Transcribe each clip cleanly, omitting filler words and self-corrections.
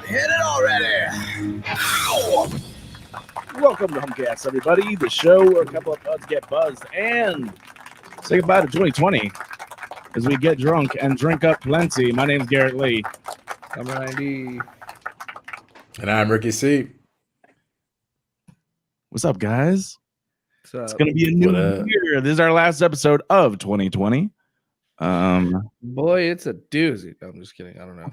Hit it already! Ow! Welcome to Humpcast, everybody. The show where a couple of buds get buzzed and say goodbye to 2020 as we get drunk and drink up plenty. My name is Garrett Lee. I'm Randy. And I'm Ricky C. What's up, guys? What's up? It's going to be a new year. This is our last episode of 2020. Boy, it's a doozy. I'm just kidding. I don't know.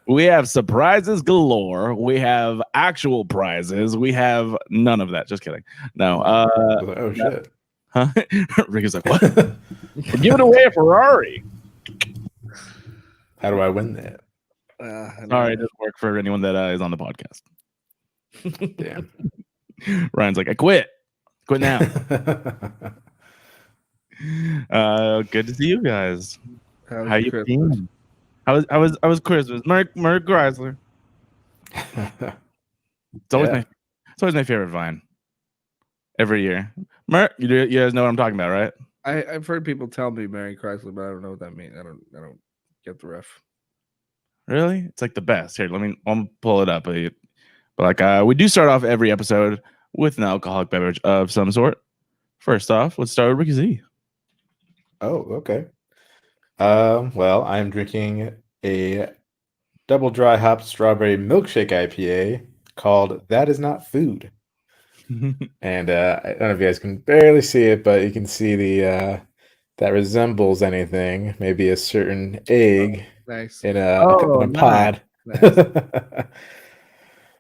We have surprises galore. We have actual prizes. We have none of that. Just kidding. No. Oh, shit. Huh? Ricky's like, what? We're giving away a Ferrari. How do I win that? Sorry, it doesn't work for anyone that is on the podcast. Damn. Ryan's like, I quit. Quit now. Good to see you guys. How you been? How was Christmas? Merry Chrysler. It's always my favorite Vine. Every year. You guys know what I'm talking about, right? I've heard people tell me Merry Chrysler, but I don't know what that means. I don't get the ref. Really? It's like the best. Here, I'll pull it up. But like we do start off every episode with an alcoholic beverage of some sort. First off, let's start with Ricky Z. Oh, okay. Well, I'm drinking a double dry hop strawberry milkshake IPA called That Is Not Food. And I don't know if you guys can barely see it, but you can see the that resembles anything, maybe a certain egg in a pod. Nice.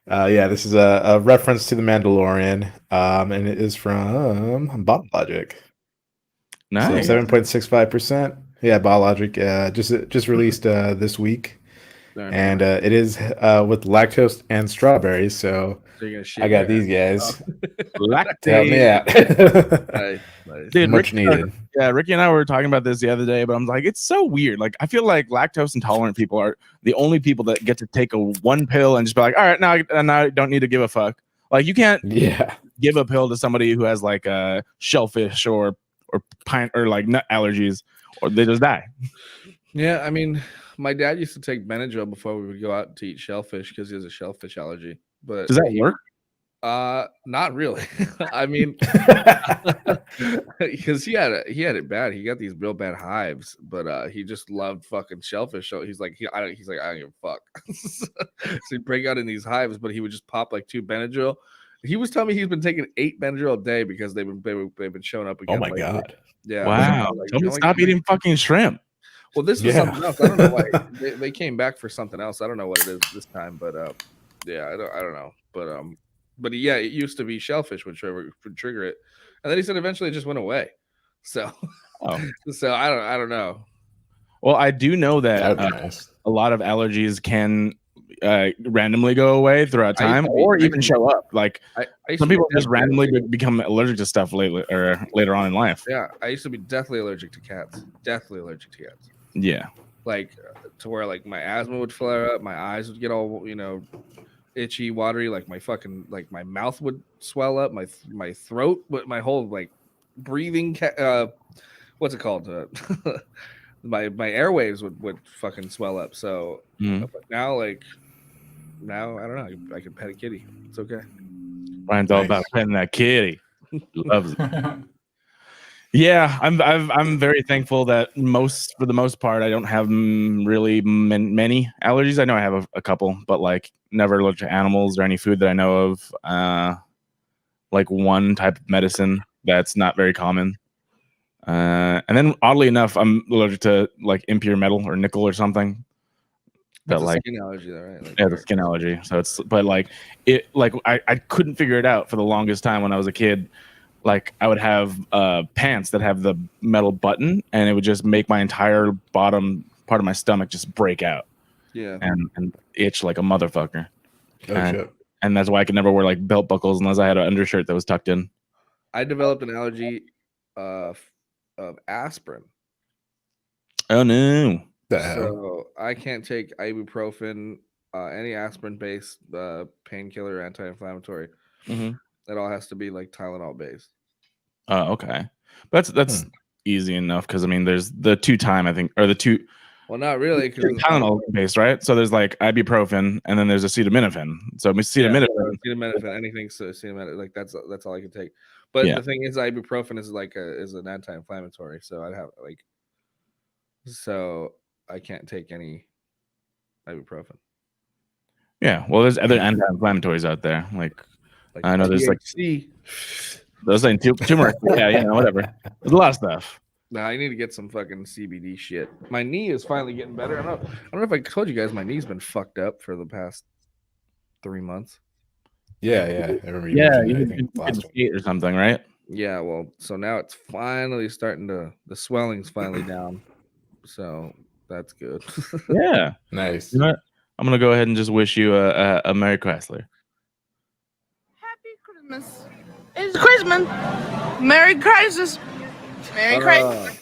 Yeah, this is a reference to the Mandalorian, and it is from Bottle Logic. Nice. So 7.65%. Yeah, Bottle Logic just released this week. and it is with lactose and strawberries. So you're gonna shit I got your these guys. Lactate. Help me out. Nice, nice. Dude, Much needed. Ricky and I were talking about this the other day, but I'm like, it's so weird. Like, I feel like lactose intolerant people are the only people that get to take one pill and just be like, all right, now I don't need to give a fuck. Like, you can't give a pill to somebody who has like shellfish or pine or like nut allergies, or they just die. Yeah, I mean, my dad used to take Benadryl before we would go out to eat shellfish because he has a shellfish allergy. But Does that work? Not really. I mean, because he had it bad. He got these real bad hives, but he just loved fucking shellfish. So he's like, I don't give a fuck. So he'd break out in these hives, but he would just pop like 2 Benadryl. He was telling me he's been taking 8 Benadryl a day because they've been showing up again. Oh my god! Yeah. Wow. Tell me stop eating fucking shrimp. Well, this was something else. I don't know why they came back for something else. I don't know what it is this time, but yeah, I don't know, but yeah, it used to be shellfish would trigger it, and then he said eventually it just went away. So, so I don't know. Well, I do know that Nice. a lot of allergies can randomly go away throughout time, or even show up. Like some people just randomly become allergic to stuff later on in life. Yeah, I used to be deathly allergic to cats. Deathly allergic to cats. Yeah, like to where like my asthma would flare up, my eyes would get all itchy, watery, like my mouth would swell up, my throat, but my whole like breathing what's it called? My airwaves would fucking swell up. So but now I don't know, I can pet a kitty. It's okay. Ryan's all about petting that kitty. Loves it. Yeah, I'm very thankful that for the most part, I don't have really many allergies. I know I have a couple, but like never allergic to animals or any food that I know of. Like one type of medicine that's not very common. And then oddly enough, I'm allergic to like impure metal or nickel or something. That's a skin allergy, though, right? Like, yeah, the skin allergy. So it's, but like it, like I couldn't figure it out for the longest time when I was a kid. Like I would have pants that have the metal button, and it would just make my entire bottom part of my stomach just break out. Yeah, and itch like a motherfucker. Shit. And that's why I could never wear like belt buckles unless I had an undershirt that was tucked in. I developed an allergy of aspirin. Oh no! So I can't take ibuprofen, any aspirin-based painkiller, anti-inflammatory. Mm-hmm. It all has to be like Tylenol-based. Oh, okay. That's easy enough because I mean, there's the 2-time I think, or the 2. Well, not really, because Tylenol based, right? So there's like ibuprofen, and then there's acetaminophen. So acetaminophen, anything acetaminophen, like that's all I can take. But the thing is, ibuprofen is like is an anti-inflammatory, so I'd have so I can't take any ibuprofen. Yeah, well, there's other anti-inflammatories out there. Like I know there's like those ain't turmeric. yeah, whatever. There's a lot of stuff. Nah, I need to get some fucking CBD shit. My knee is finally getting better. I don't know if I told you guys my knee's been fucked up for the past 3 months. Yeah. I remember you last week or something, right? Yeah, well, so now it's finally starting to, the swelling's finally down. So that's good. Yeah. Nice. You know what? I'm going to go ahead and just wish you a Merry Chrysler. Happy Christmas. It's Christmas. Merry Christmas. Merry Christmas.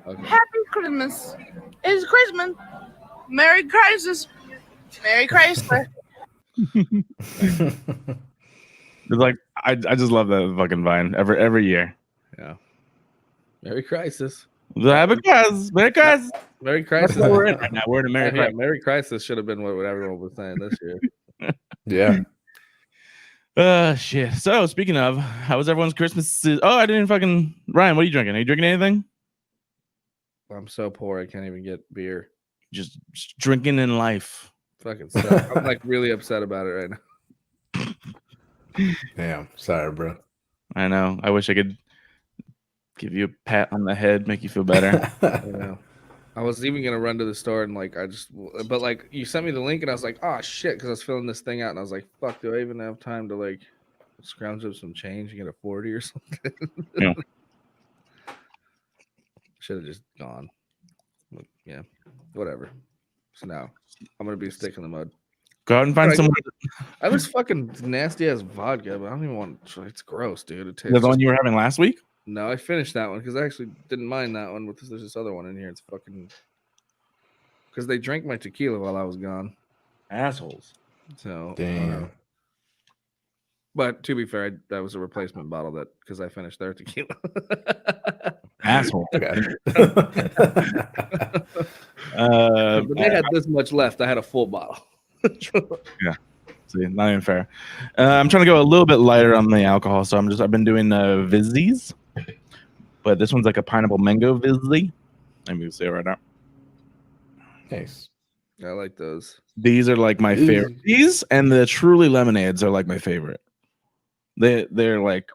Okay. Happy Christmas. It's Christmas. Merry Christmas. Merry Chrysler. It's like I just love that fucking vine every year. Yeah. Merry Crisis. Merry Crisis. Merry Crisis. That's what we're in right now. We're in America. Yeah, Merry Crisis should have been what everyone was saying this year. Yeah. Shit. So speaking of, how was everyone's Christmas? Oh, I didn't fucking Ryan. What are you drinking? Are you drinking anything? I'm so poor. I can't even get beer. Just drinking in life. Fucking suck. I'm like really upset about it right now. Damn. Sorry, bro. I know. I wish I could give you a pat on the head, make you feel better. I know. I was even gonna run to the store and but like you sent me the link and I was like, oh shit, because I was filling this thing out and I was like, fuck, do I even have time to like scrounge up some change and get a 40 or something? Yeah. Should have just gone. But, yeah, whatever. So now I'm gonna be a stick in the mud. Go out and find Right. someone. I was fucking nasty ass vodka, but I don't even want to. It's gross, dude. It The tastes one you were having last week? No, I finished that one because I actually didn't mind that one. Because there's this other one in here. It's fucking because they drank my tequila while I was gone. Assholes. So, Damn. but to be fair, that was a replacement bottle that because I finished their tequila. Asshole. Okay. But they had this much left. I had a full bottle. See, not even fair. I'm trying to go a little bit lighter on the alcohol, so I've been doing Vizzies, but this one's like a pineapple mango Vizzy. Let me say it right now. Nice. I like those. These are like my favorite. These and the Truly lemonades are like my favorite. They're like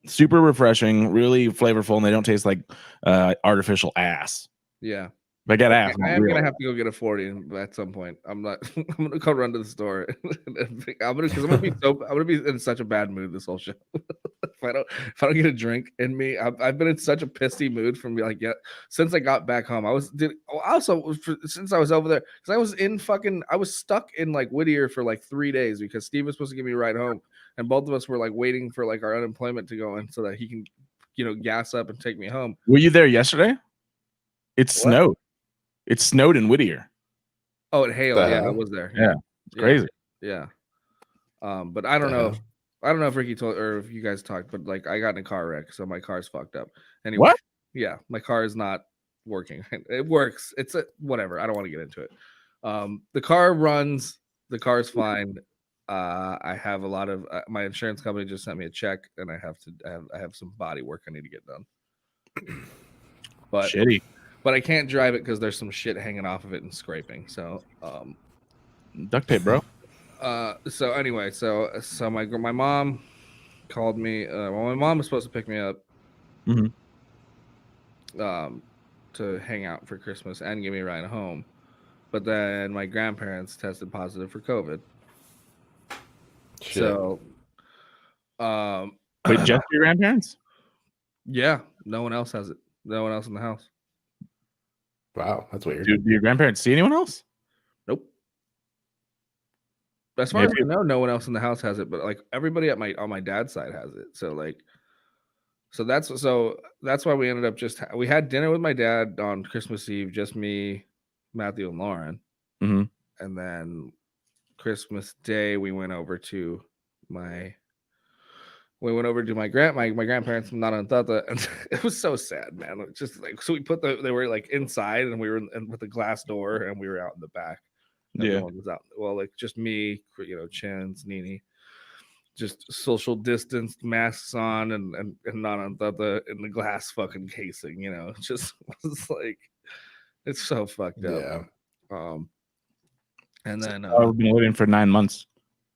super refreshing, really flavorful, and they don't taste like artificial ass. Yeah. If I get ass, I am gonna have to go get a 40 at some point. I'm not. I'm gonna come run to the store. I'm gonna be in such a bad mood this whole show. if I don't get a drink in me, I've been in such a pissy mood from like since I got back home. Since I was over there because I was stuck in like Whittier for like 3 days because Steve was supposed to give me a ride home, and both of us were like waiting for like our unemployment to go in so that he can, gas up and take me home. Were you there yesterday? It snowed. It snowed in Whittier. Oh, it hailed. Yeah, I was there. Yeah, it's crazy. Yeah. But I don't know. I don't know if Ricky told or if you guys talked, but like I got in a car wreck, so my car's fucked up. Anyway, what? Yeah, my car is not working. It works. It's whatever. I don't want to get into it. The car runs. The car's fine. I have a lot of my insurance company just sent me a check, and I have some body work I need to get done. But shitty. But I can't drive it because there's some shit hanging off of it and scraping. So, duct tape, bro. So anyway, so my mom called me. My mom was supposed to pick me up, to hang out for Christmas and give me a ride home, but then my grandparents tested positive for COVID. Shit. So, wait, just your grandparents? Yeah, no one else has it. No one else in the house. Wow, that's weird. Do your grandparents see anyone else? Nope. As far as I know, no one else in the house has it, but like everybody on my dad's side has it. So that's why we ended up we had dinner with my dad on Christmas Eve, just me, Matthew, and Lauren, and then Christmas Day we went over to my grandparents not on Tata, and it was so sad, man. It just like so they were like inside, and we were with the glass door, and we were out in the back. Everyone was out. Well, like just me, Chins, Nini, just social distanced, masks on, and not on Tata in the glass fucking casing. Just was like it's so fucked up. Yeah. And then I've been living for 9 months.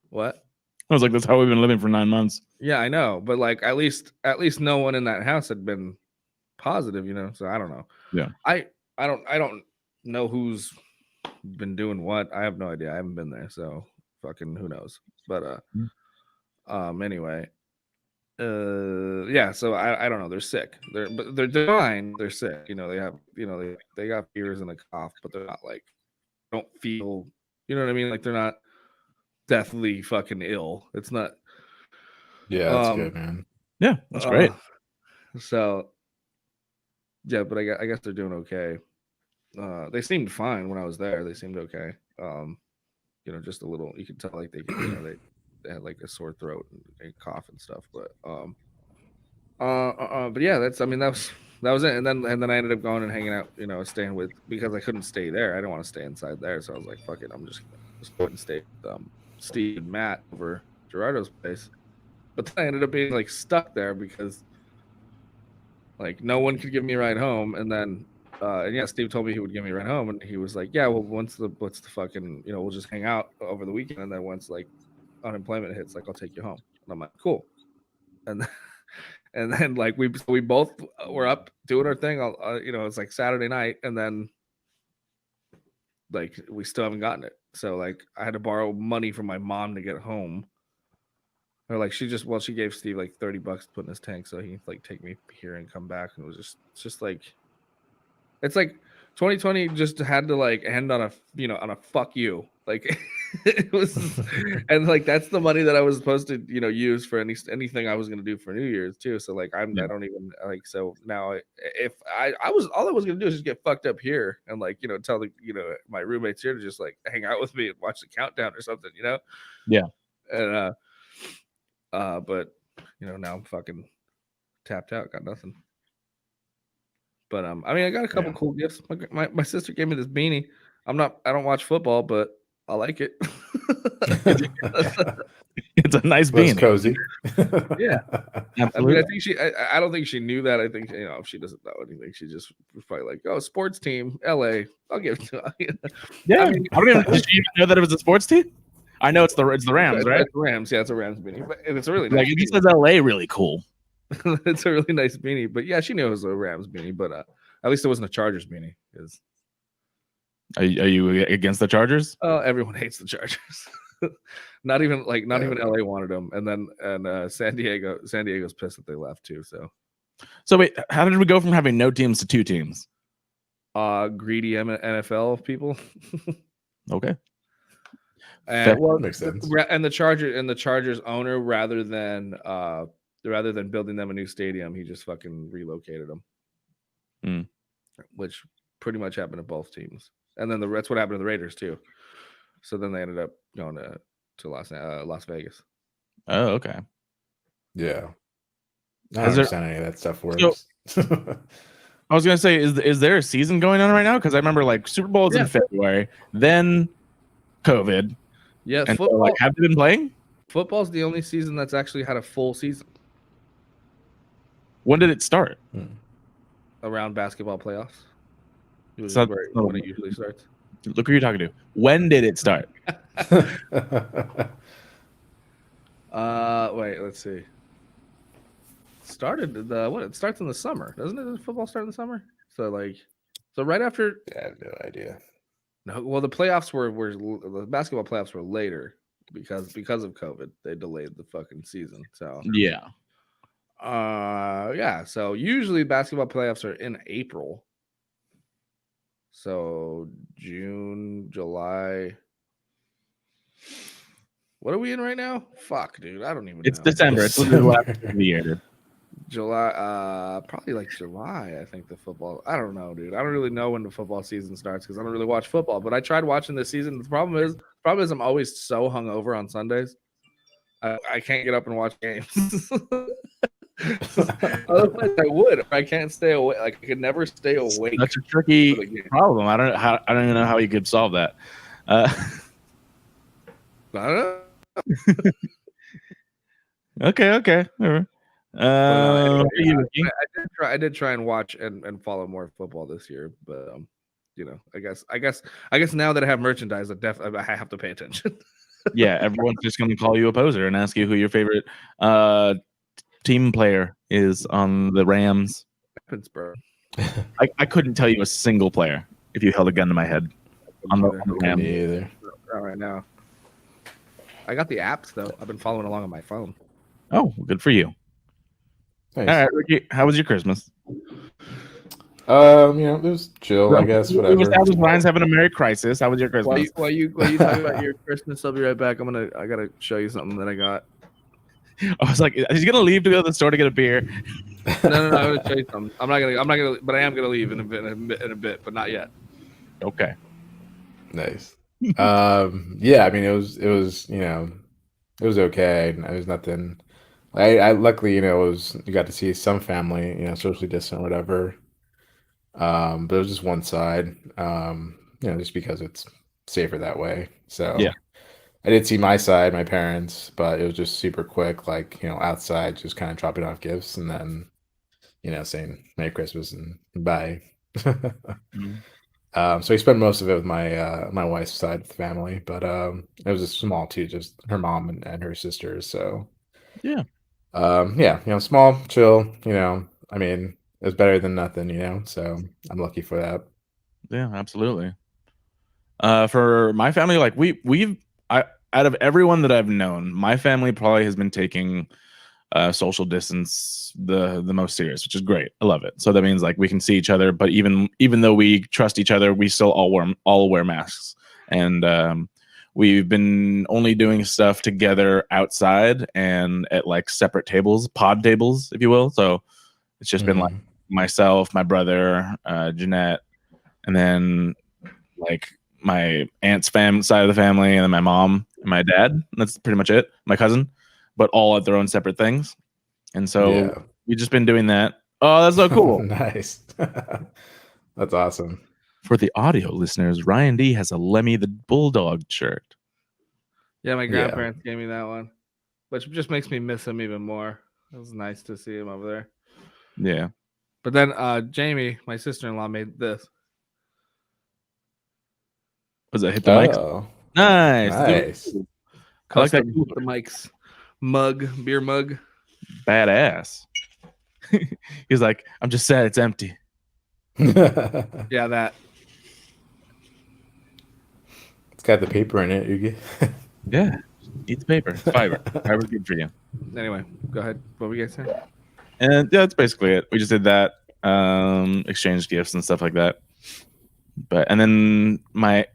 What? I was like, that's how we've been living for 9 months. Yeah, I know, but like at least no one in that house had been positive, So I don't know. Yeah, I don't know who's been doing what. I have no idea. I haven't been there, so fucking who knows. But anyway, yeah. So I don't know. They're sick. They're fine. They're sick. They have they got fevers and a cough, but they're not like don't feel. You know what I mean? Like they're not deathly fucking ill. It's not. Yeah, that's good, man. Yeah, that's great. So, yeah, but I guess they're doing okay. They seemed fine when I was there. They seemed okay. Just a little. You could tell like they had like a sore throat and cough and stuff. But yeah, that was it. And then I ended up going and hanging out. Staying with because I couldn't stay there. I didn't want to stay inside there, so I was like, fuck it. I'm just going to stay with Steve and Matt over Gerardo's place. But then I ended up being like stuck there because like no one could give me a ride home. And then and yeah, Steve told me he would give me a ride home, and he was like, yeah, well, what's the fucking we'll just hang out over the weekend, and then once like unemployment hits, like I'll take you home. And I'm like, cool. And then like we both were up doing our thing. It's like Saturday night, and then like we still haven't gotten it. So like I had to borrow money from my mom to get home. Or like she gave Steve like $30 to put in his tank, so he like take me here and come back, and it's just like 2020 just had to like end on a on a fuck you. Like it was, and like that's the money that I was supposed to use for anything I was gonna do for New Year's too. So like I don't even like, so now if I was, all I was gonna do is just get fucked up here and like tell the my roommates here to just like hang out with me and watch the countdown or something, Yeah. And but now I'm fucking tapped out, got nothing. But I mean, I got a couple cool gifts. My sister gave me this beanie. I don't watch football, but I like it. It's a nice Well, beanie. it's cozy. Yeah. Absolutely. I don't think she knew that. I think if she doesn't know anything, she just was probably like, "Oh, sports team, LA. I'll give it to her." Yeah. I mean, Did you even know that it was a sports team? I know it's the Rams, right? It's the Rams. Yeah, it's a Rams beanie. But it's a really Like nice if he says LA, really cool. it's a really nice beanie. But yeah, she knew it was a Rams beanie, but at least it wasn't a Chargers beanie. Because Are you against the Chargers? everyone hates the Chargers. not even LA wanted them, and then San Diego's pissed that they left too. So wait, how did we go from having no teams to 2 teams? Greedy NFL people. Okay. And well, makes sense. And the Chargers owner, rather than building them a new stadium, he just fucking relocated them, which pretty much happened to both teams. And then that's what happened to the Raiders too. So then they ended up going to Las Vegas. Oh, okay. Yeah. I don't understand any of that stuff works. I was gonna say, is there a season going on right now? Because I remember like Super Bowl is in February, then COVID. Yeah, and football. So, like, have they been playing? Football's the only season that's actually had a full season. When did it start? Around basketball playoffs. It was So- when it usually starts. Look who you're talking to. When did it start? Wait, let's see. It starts in the summer, doesn't it? Does football start in the summer? So right after. I have no idea. No, well, the playoffs were the basketball playoffs were later because of COVID. They delayed the fucking season. So Yeah. yeah. So usually basketball playoffs are in April. So June, July. What are we in right now? Fuck, dude. I don't even know. It's December. It's literally the last of the year, dude. July, probably like July, I think the football. I don't know, dude. I don't really know when the football season starts because I don't really watch football. But I tried watching this season. The problem is I'm always so hungover on Sundays. I can't get up and watch games. Otherwise, I would. I can't stay awake. Like I could never stay awake. That's a tricky problem. I don't even know how you could solve that. I don't know. Okay. All right. I did try and watch and follow more football this year, but I guess now that I have merchandise, I have to pay attention. Yeah, everyone's just going to call you a poser and ask you who your favorite team player is on the Rams. Pittsburgh. I couldn't tell you a single player if you held a gun to my head on the Rams. Me either. Not right now. I got the apps though. I've been following along on my phone. Oh, good for you. Nice. All right, Ricky, how was your Christmas? It was chill, I guess. We Whatever. established Ryan's having a Merry Crisis. How was your Christmas? While you talk about your Christmas, I'll be right back. I gotta show you something that I got. I was like, he's gonna leave to go to the store to get a beer. No, I'm gonna show you something. I'm not gonna, but I am gonna leave in a bit, but not yet. Okay. Nice. Yeah, I mean, it was it was okay. It was nothing. I luckily, you got to see some family, socially distant, whatever. But it was just one side, just because it's safer that way. So yeah, I did see my side, my parents, but it was just super quick, like, outside, just kind of dropping off gifts and then, saying Merry Christmas and bye. So we spent most of it with my wife's side of the family, but it was just small too, just her mom and her sisters. So yeah, small, chill. I mean, it was better than nothing. So I'm lucky for that. Yeah, absolutely. For my family, like out of everyone that I've known, my family probably has been taking social distance the most serious, which is great. I love it. So that means like we can see each other, but even though we trust each other, we still all wear masks. And we've been only doing stuff together outside and at like separate tables, pod tables, if you will. So it's just been like myself, my brother, Jeanette, and then like my aunt's side of the family, and then my mom and my dad. That's pretty much it. My cousin, but all at their own separate things. And so we've just been doing that. Oh, that's so cool. Nice. That's awesome. For the audio listeners, Ryan D has a Lemmy the Bulldog shirt. Yeah, my grandparents gave me that one, which just makes me miss him even more. It was nice to see him over there. Yeah. But then Jamie, my sister-in-law, made this. Was it hit the mic? Nice. I like that. The mic's beer mug. Badass. He's like, I'm just sad it's empty. Yeah, that. It's got the paper in it. You get. Yeah, eat the paper. Fiber. Fiber's good for you. Anyway, go ahead. What were you guys saying? And yeah, that's basically it. We just did that, exchanged gifts and stuff like that. And then my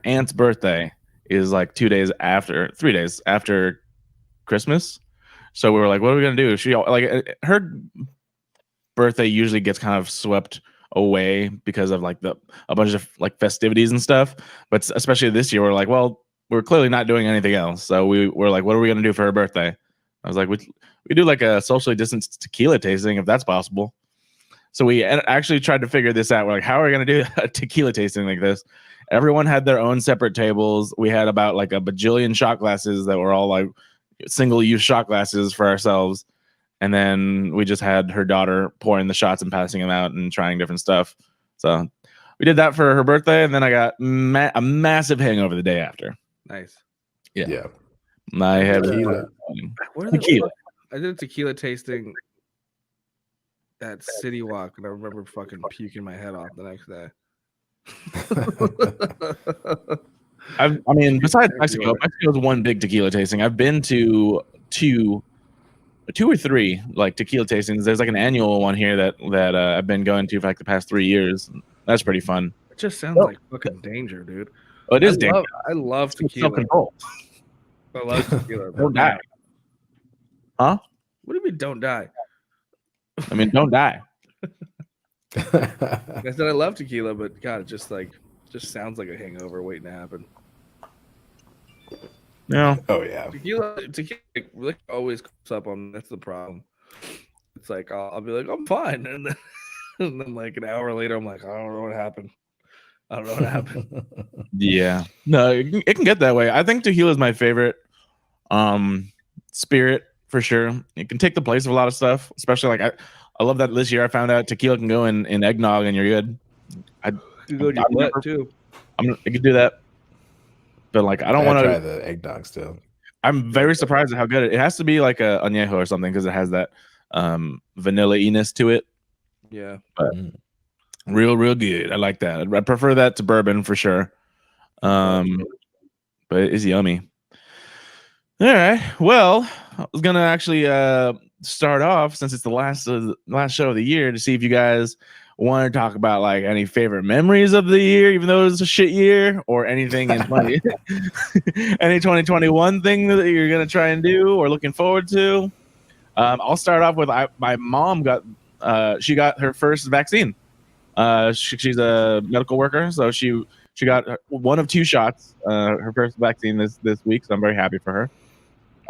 aunt's birthday is like 3 days after Christmas. So we were like, what are we gonna do? She like her birthday usually gets kind of swept away because of like a bunch of like festivities and stuff. But especially this year, we're like, well, we're clearly not doing anything else. So we were like, what are we gonna do for her birthday? I was like, we do like a socially distanced tequila tasting if that's possible. So we actually tried to figure this out. We're like, how are we gonna do a tequila tasting like this? Everyone had their own separate tables. We had about like a bajillion shot glasses that were all like single-use shot glasses for ourselves. And then we just had her daughter pouring the shots and passing them out and trying different stuff. So we did that for her birthday. And then I got a massive hangover the day after. Nice. Yeah. I had tequila. I did a tequila tasting at City Walk, and I remember fucking puking my head off the next day. I mean, besides Mexico's one big tequila tasting. I've been to two or three like tequila tastings. There's like an annual one here that I've been going to for like the past 3 years. That's pretty fun. It just sounds like fucking danger, dude. Oh, it is danger. I love tequila. Self-control. I love tequila. Don't die. Huh? What do you mean don't die? I mean, don't die. I said I love tequila, but God, it just sounds like a hangover waiting to happen. Yeah. Oh yeah. Tequila really always comes up on. That's the problem. It's like I'll be like, I'm fine, and then like an hour later, I'm like, I don't know what happened. Yeah. No, it can get that way. I think tequila is my favorite spirit for sure. It can take the place of a lot of stuff, especially like I love that this year I found out tequila can go in eggnog and you're good. You go to your butt too. I could do that. But like I don't want to try the eggnog still. I'm very surprised at how good it has to be, like a añejo or something, because it has that vanilla-iness to it. Yeah. But real good. I like that. I prefer that to bourbon for sure. But it is yummy. All right. Well, I was gonna actually start off, since it's the last show of the year, to see if you guys want to talk about like any favorite memories of the year, even though it was a shit year, or anything in any 2021 thing that you're gonna try and do or looking forward to. I'll start off with my mom got her first vaccine. She's a medical worker, so she got one of 2 shots, her first vaccine this week, so I'm very happy for her.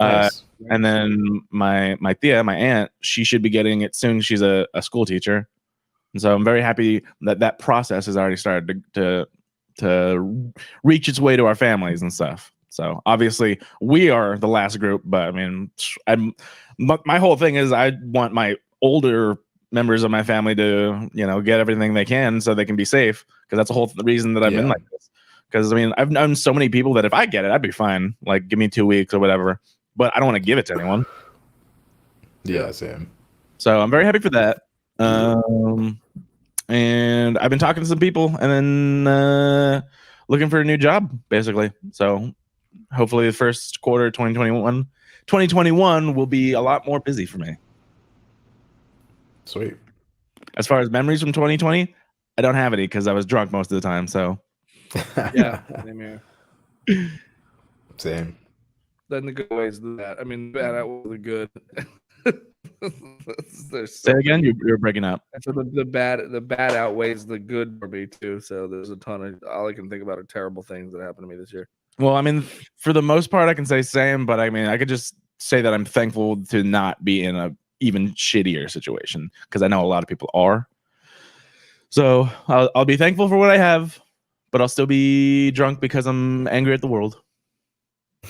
Nice. And then my aunt, she should be getting it soon. She's a school teacher, and so I'm very happy that process has already started to reach its way to our families and stuff. So obviously we are the last group, but I mean, my whole thing is I want my older members of my family to, get everything they can so they can be safe, because that's the whole reason that I've been like this. Because I mean, I've known so many people that if I get it, I'd be fine. Like, give me 2 weeks or whatever. But I don't want to give it to anyone. Yeah, same. So I'm very happy for that. And I've been talking to some people, and then looking for a new job, basically. So hopefully the first quarter 2021 2021 will be a lot more busy for me. Sweet. As far as memories from 2020, I don't have any because I was drunk most of the time. So Yeah, same here. Same. Then the good ways the bad. I mean, the bad outweighs the good. There's say so again, many- you're breaking up. So the bad outweighs the good for me too. So there's a ton of all I can think about are terrible things that happened to me this year. Well, I mean, for the most part, I can say same, but I mean, I could just say that I'm thankful to not be in a even shittier situation because I know a lot of people are. So I'll be thankful for what I have, but I'll still be drunk because I'm angry at the world.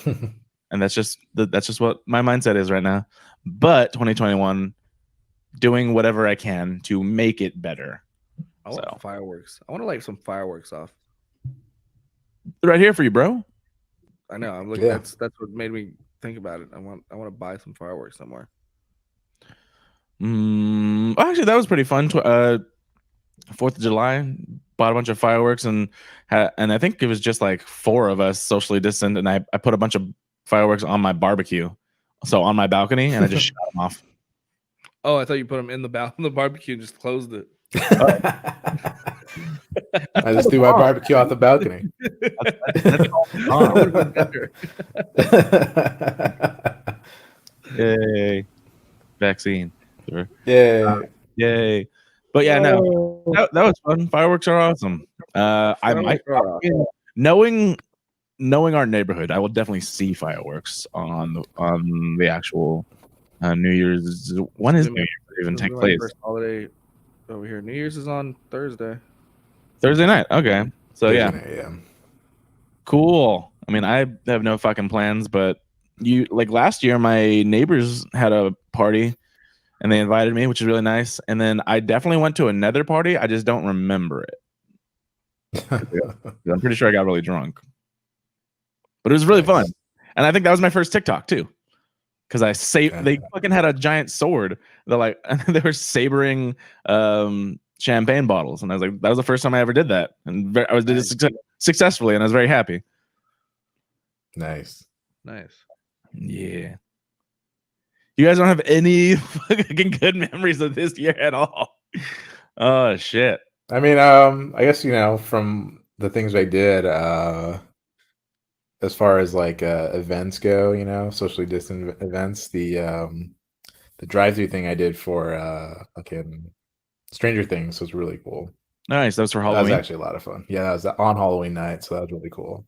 And that's just what my mindset is right now. But 2021, doing whatever I can to make it better. I want fireworks. I want to light some fireworks off. Right here for you, bro. I know. I'm looking. Yeah. That's what made me think about it. I want to buy some fireworks somewhere. Actually, that was pretty fun. 4th of July, bought a bunch of fireworks and I think it was just like 4 of us socially distant, and I put a bunch of fireworks on my barbecue, so on my balcony, and I just shot them off. Oh, I thought you put them in the barbecue and just closed it. I just threw my barbecue off the balcony. Yay! Vaccine. Sure. Yeah. Yay! But yeah, no, that was fun. Fireworks are awesome. I might, knowing our neighborhood, I will definitely see fireworks on the actual New Year's. When is New Year's even take place? First holiday over here. New Year's is on Thursday. Thursday night. Okay, so yeah, cool. I mean, I have no fucking plans, but last year, my neighbors had a party. And they invited me, which is really nice. And then I definitely went to another party. I just don't remember it. I'm pretty sure I got really drunk. But it was really fun. And I think that was my first TikTok too. Because they fucking had a giant sword. They were sabering champagne bottles. And I was like, that was the first time I ever did that. And I did it successfully, and I was very happy. Nice. Yeah. You guys don't have any fucking good memories of this year at all. Oh shit. I mean, I guess from the things I did, as far as like events go, socially distant events, the drive-through thing I did for fucking Stranger Things was really cool. Nice. That was for Halloween. That was actually a lot of fun. Yeah, that was on Halloween night, so that was really cool.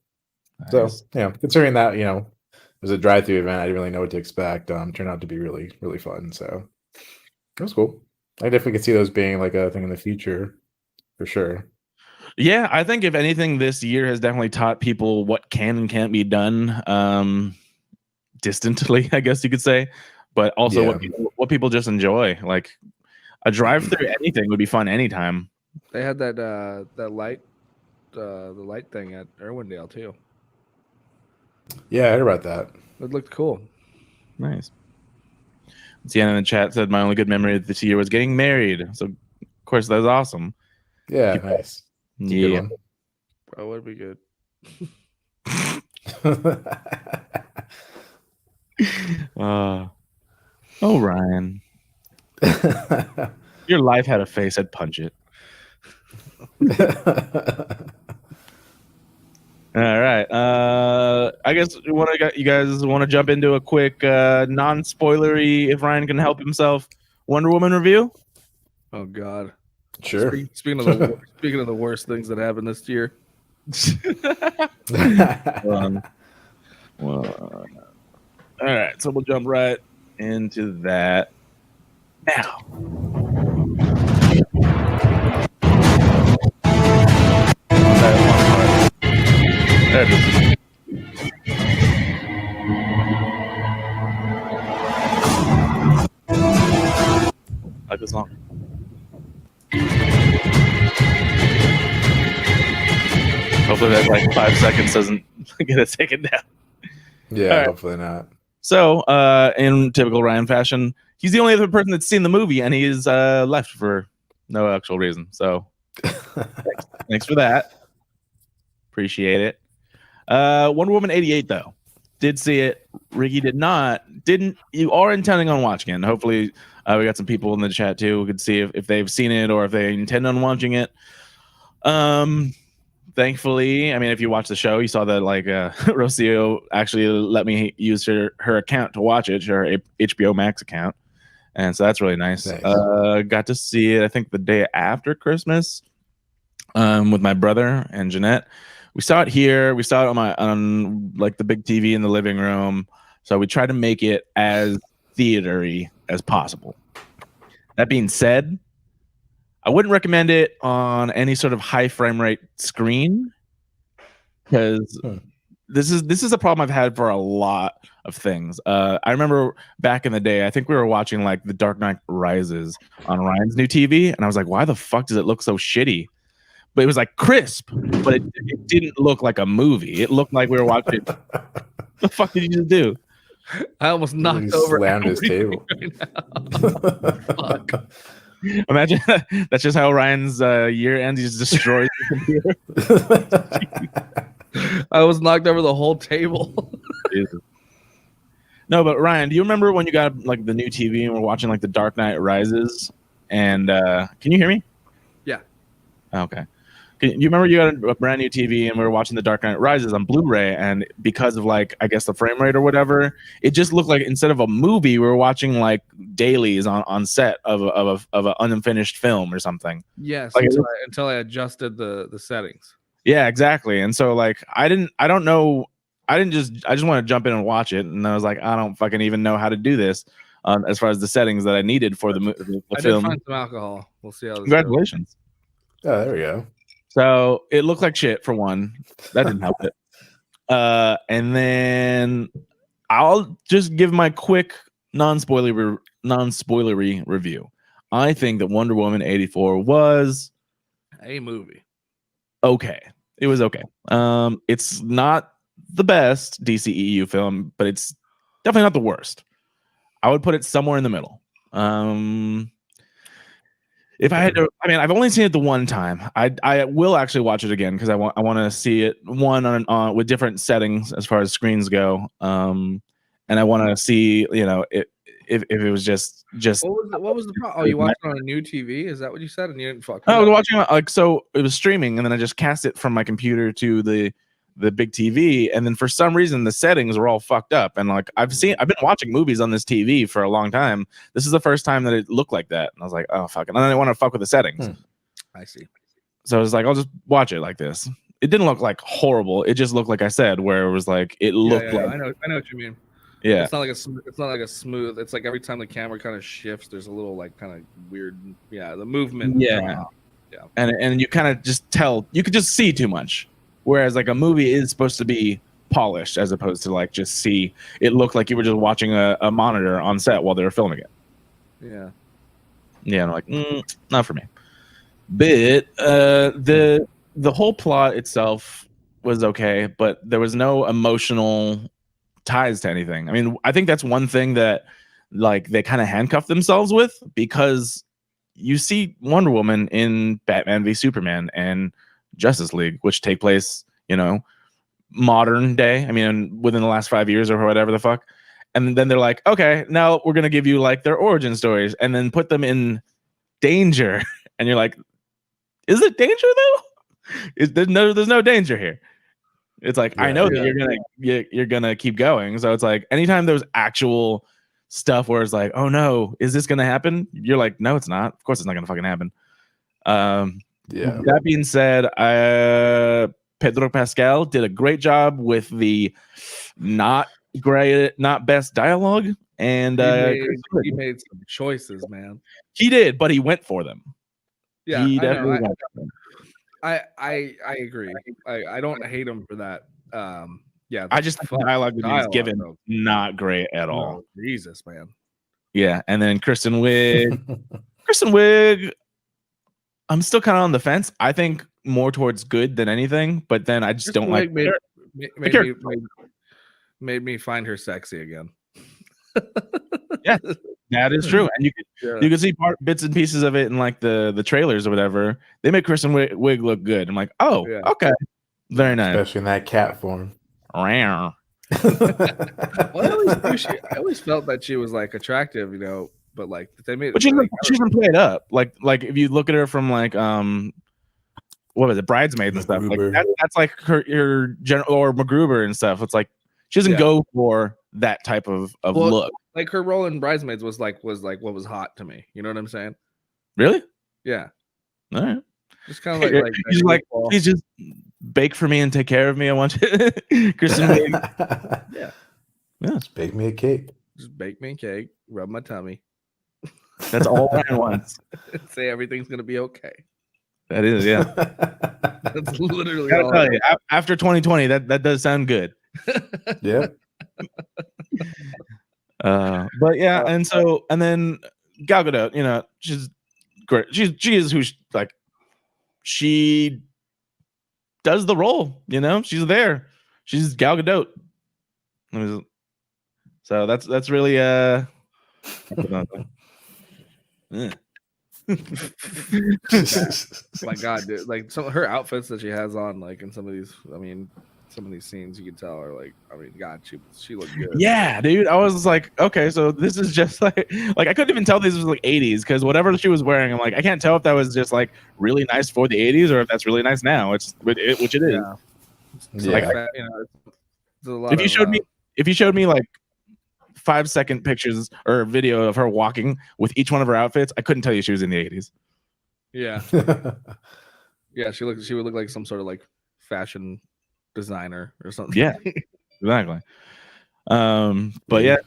Nice. So considering that, it was a drive-through event, I didn't really know what to expect. Turned out to be really, really fun. So it was cool. I definitely could see those being like a thing in the future, for sure. Yeah, I think if anything, this year has definitely taught people what can and can't be done distantly, I guess you could say, but also what people just enjoy. Like a drive-through anything would be fun anytime. They had that light, the light thing at Irwindale too. Yeah, I heard about that. It looked cool. Nice. Sienna in the chat said my only good memory of this year was getting married. So, of course, that was awesome. Yeah, nice. Yeah. Bro, would be good. Oh, Ryan. Your life had a face. I'd punch it. All right. I guess you guys want to jump into a quick non-spoilery, if Ryan can help himself, Wonder Woman review? Oh God. Sure. Speaking of the worst things that happened this year. All right, so we'll jump right into that now. There it is. Like this song. Hopefully that like 5 seconds doesn't get us taken down. Yeah, right. Hopefully not. So, in typical Ryan fashion, he's the only other person that's seen the movie, and he's left for no actual reason. So, thanks for that. Appreciate it. Wonder Woman 88, though. did see it. Ricky did not. Didn't. You are intending on watching it. And hopefully, we got some people in the chat too who could see if they've seen it or if they intend on watching it. Thankfully, I mean, if you watch the show, you saw that like Rocio actually let me use her account to watch it, her HBO Max account, and so that's really nice. Got to see it, I think, the day after Christmas, with my brother and Jeanette. We saw it here. We saw it on like the big TV in the living room. So we tried to make it as theatery as possible. That being said, I wouldn't recommend it on any sort of high frame rate screen because this is a problem I've had for a lot of things. I remember back in the day, I think we were watching like The Dark Knight Rises on Ryan's new TV, and I was like, why the fuck does it look so shitty? But it was like crisp, but it didn't look like a movie. It looked like we were watching. What the fuck did you just do? I almost knocked over. Slammed his table. Fuck. Imagine that's just how Ryan's year ends. He just destroys the computer. I was knocked over the whole table. Jesus. No, but Ryan, do you remember when you got like the new TV and we're watching like The Dark Knight Rises? And can you hear me? Yeah. Okay. You remember you got a brand new TV and we were watching The Dark Knight Rises on Blu-ray, and because of like I guess the frame rate or whatever, it just looked like instead of a movie we were watching like dailies on set of an unfinished film or something. Yes, like, until I adjusted the settings. Yeah, exactly. And so like I just want to jump in and watch it, and I was like, I don't fucking even know how to do this as far as the settings that I needed for the film. I did find some alcohol. We'll see how this Congratulations. goes. Oh, there we go. So it looked like shit for one. That didn't help it. And then I'll just give my quick non-spoilery review. I think that Wonder Woman 84 was a movie. Okay. It was okay. It's not the best DCEU film, but it's definitely not the worst. I would put it somewhere in the middle. If I had to, I mean, I've only seen it the one time. I will actually watch it again because I want to see it on with different settings as far as screens go. And I want to see, you know, if it was just. What was the problem? Oh, you watched it on a new TV? Is that what you said? And you didn't fuck. I was watching like so. It was streaming, and then I just cast it from my computer to the big TV, and then for some reason the settings were all fucked up. And like I've been watching movies on this TV for a long time. This is the first time that it looked like that, and I was like, oh fuck it. And then I want to fuck with the settings. I see. So I was like, I'll just watch it like this. It didn't look like horrible. It just looked like I said, where it was like it looked like. I know what you mean. Yeah, it's not like a smooth. It's like every time the camera kind of shifts, there's a little like kind of weird. Yeah, the movement. Yeah. And you kind of just tell. You could just see too much. Whereas like a movie is supposed to be polished as opposed to like just see it looked like you were just watching a monitor on set while they were filming it. Yeah. Yeah, and I'm like, not for me. But the whole plot itself was okay, but there was no emotional ties to anything. I mean, I think that's one thing that like they kind of handcuff themselves with, because you see Wonder Woman in Batman v Superman and Justice League, which take place, you know, modern day. I mean, within the last 5 years or whatever the fuck. And then they're like, okay, now we're gonna give you like their origin stories and then put them in danger. And you're like, is it danger though? There's no danger here. It's like I know that you're gonna keep going. So it's like anytime there's actual stuff where it's like, oh no, is this gonna happen? You're like, no, it's not. Of course, it's not gonna fucking happen. Yeah. That being said, Pedro Pascal did a great job with the not best dialogue, and he made some choices, man. He did, but he went for them. Yeah, he definitely went for them. I agree. I don't hate him for that. Yeah, I just think the dialogue that he was given not great at all. No, Jesus, man. Yeah, and then Kristen Wiig. I'm still kind of on the fence. I think more towards good than anything, but then I just don't like. Made me find her sexy again. Yeah, that is true, and you can see bits and pieces of it in like the trailers or whatever. They make Kristen Wiig look good. I'm like, oh, okay, very nice, especially in that cat form. Well, I always felt that she was like attractive, you know, but like they made. But she's been played up. Like if you look at her from like what was it, Bridesmaids and stuff. Like that's like her general or MacGruber and stuff. It's like she doesn't go for that type of look. Like her role in Bridesmaids was like what was hot to me. You know what I'm saying? Really? Yeah. All right. Just kind of like he's like, please just bake for me and take care of me. I want you, Kristen. Yeah. Just bake me a cake. Just bake me a cake, rub my tummy. That's all Ryan wants. Say everything's gonna be okay. That is, yeah. That's literally Gotta all. tell you, after 2020, that does sound good. Yeah. But yeah, and then Gal Gadot, you know, she's great. She is who she does the role. You know, she's there. She's Gal Gadot. So that's really My God, dude. Like some of her outfits that she has on, like in some of these, I mean, some of these scenes you can tell are like, I mean, God, she looked good. Yeah, dude. I was like, okay, so this is just like I couldn't even tell this was like 80s because whatever she was wearing, I'm like, I can't tell if that was just like really nice for the 80s or if that's really nice now. Which it is. Yeah. So Like, you know, there's a lot if you showed me like 5-second pictures or video of her walking with each one of her outfits, I couldn't tell you she was in the 80s. Yeah. Yeah, she would look like some sort of like fashion designer or something. Yeah, exactly. But yeah,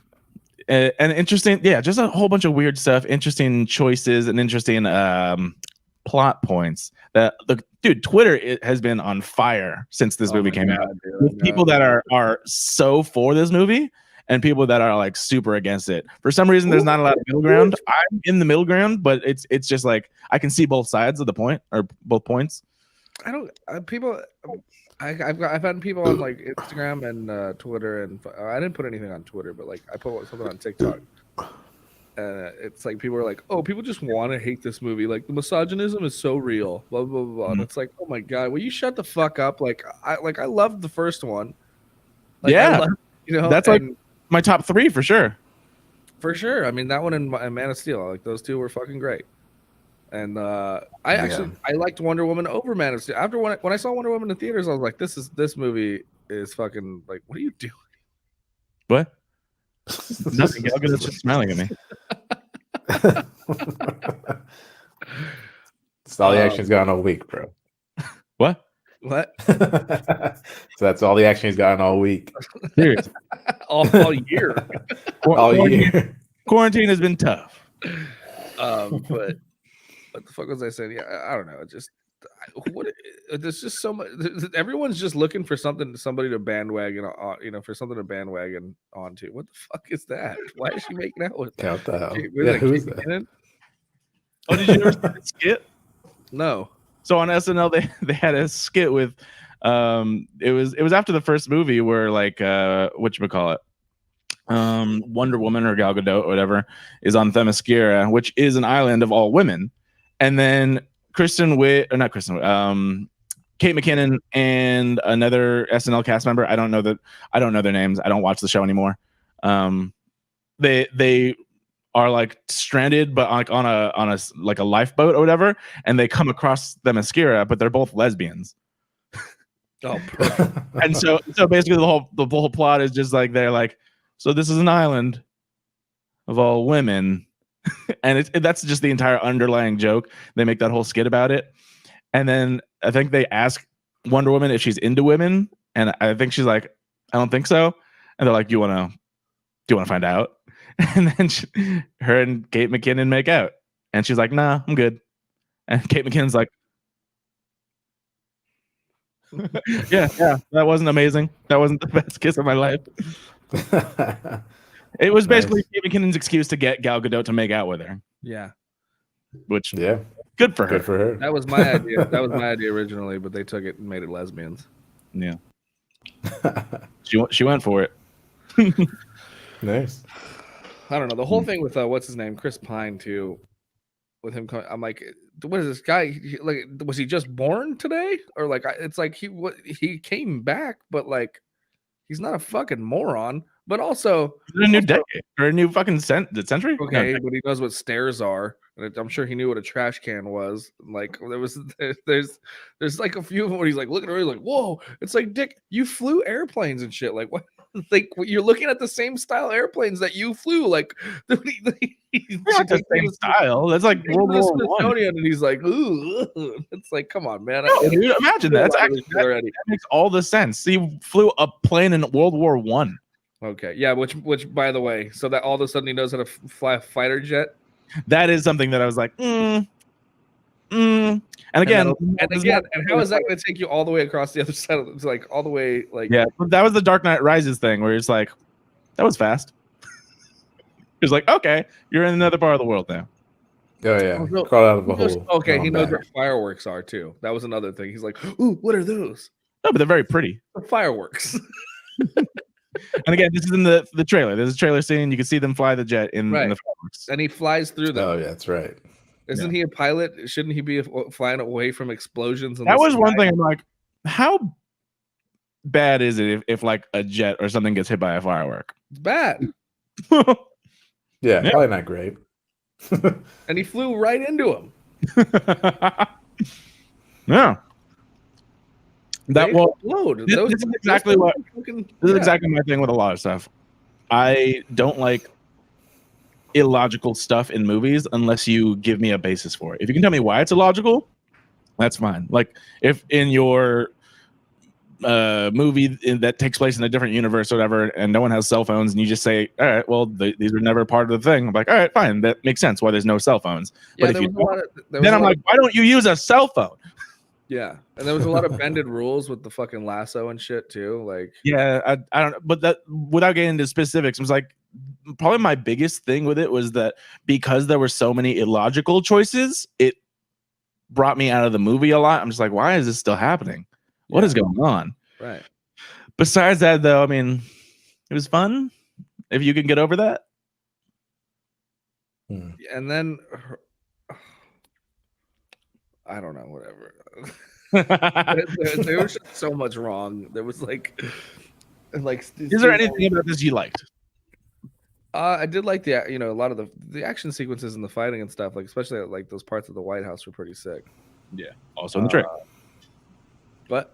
and interesting. Yeah, just a whole bunch of weird stuff, interesting choices, and interesting plot points. That dude, Twitter has been on fire since this movie came out. With people that are so for this movie and people that are like super against it. For some reason, there's not a lot of middle ground. I'm in the middle ground, but it's just like I can see both sides of the point or both points. I've had people on like Instagram and Twitter, and I didn't put anything on Twitter, but like I put something on TikTok. It's like people are like, "Oh, people just want to hate this movie. Like the misogynism is so real." Blah blah blah. Mm-hmm. And it's like, "Oh my God, will you shut the fuck up?" Like I loved the first one. Like, yeah, you know, that's like my top 3 for sure. For sure. I mean, that one and Man of Steel, like those two were fucking great. And I liked Wonder Woman over Man of Steel. After when I saw Wonder Woman in theaters, I was like, this movie is fucking like, what are you doing? What? Nothing. Gal Gadot's just smiling at me. It's all the action's gotten all week, bro. What? So that's all the action he's gotten all week. Seriously. all year. All year. Quarantine has been tough. But what the fuck was I saying? Yeah, I don't know. There's just so much. Everyone's just looking for somebody to bandwagon, for something to bandwagon onto. What the fuck is that? Why is she making out with? What the hell? Who is that? Oh, did you ever see that skit? No. So on SNL, they had a skit with, it was after the first movie where like whatchamacallit, Wonder Woman or Gal Gadot or whatever is on Themyscira, which is an island of all women. And then Kate McKinnon and another SNL cast member. I don't know their names. I don't watch the show anymore. They are like stranded, but like on a like a lifeboat or whatever, and they come across Themyscira, but they're both lesbians. Oh, perfect. And so basically the whole plot is just like they're like, so this is an island of all women. And that's just the entire underlying joke. They make that whole skit about it. And then I think they ask Wonder Woman if she's into women. And I think she's like, I don't think so. And they're like, do you want to find out? And then her and Kate McKinnon make out. And she's like, nah, I'm good. And Kate McKinnon's like, yeah, that wasn't amazing. That wasn't the best kiss of my life. It was basically Kate McKinnon's excuse to get Gal Gadot to make out with her. Yeah. Which, yeah, good for her. Good for her. That was my idea. That was my idea originally, but they took it and made it lesbians. Yeah. She went for it. Nice. I don't know. The whole thing with what's his name, Chris Pine, too. With him, I'm like, what is this guy? Like, was he just born today, or like, it's like he came back, but like, he's not a fucking moron, but also a new decade or a new fucking century. okay, No, but he knows what stairs are. And I'm sure he knew what a trash can was. Like there's like a few of them where he's like looking at her, he's like, whoa, it's like, Dick, you flew airplanes and shit. Like what? Like you're looking at the same style airplanes that you flew. Like not the same style. That's like World War One. And he's like, ooh, it's like, come on, man. Dude, imagine that. That's actually that makes all the sense. He flew a plane in World War One. Okay, yeah. Which by the way, so that all of a sudden he knows how to fly a fighter jet. That is something that I was like, And again, and how is that going to take you all the way across the other side of like all the way like yeah, but that was the Dark Knight Rises thing where it's like, that was fast. It's like, okay, you're in another part of the world now. Oh yeah, crawl out of a hole. Okay, he knows what fireworks are too. That was another thing. He's like, ooh, what are those? No, but they're very pretty. Fireworks. And again, this is in the trailer. There's a trailer scene. You can see them fly the jet in the fireworks. And he flies through them. Oh yeah, that's right. Isn't he a pilot? Shouldn't he be flying away from explosions? That was one thing. I'm like, how bad is it if like a jet or something gets hit by a firework? It's bad. Yeah, probably not great. And he flew right into him. Yeah. That will load. This is exactly what. This is exactly my thing with a lot of stuff. I don't like illogical stuff in movies unless you give me a basis for it. If you can tell me why it's illogical, that's fine. Like if in your movie that takes place in a different universe or whatever, and no one has cell phones, and you just say, all right, well, these are never part of the thing. I'm like, all right, fine. That makes sense why there's no cell phones. Yeah, but if you then I'm like, why don't you use a cell phone? Yeah, and there was a lot of bended rules with the fucking lasso and shit too. Like, yeah, I don't know, but that without getting into specifics, it was like probably my biggest thing with it was that because there were so many illogical choices, it brought me out of the movie a lot. I'm just like, why is this still happening? What is going on? Right. Besides that, though, I mean, it was fun. If you can get over that. And then I don't know, whatever. there was just so much wrong. There was like is there anything about this you liked? I did like the a lot of the action sequences and the fighting and stuff, like especially like those parts of the White House were pretty sick. Yeah, also in the trailer. But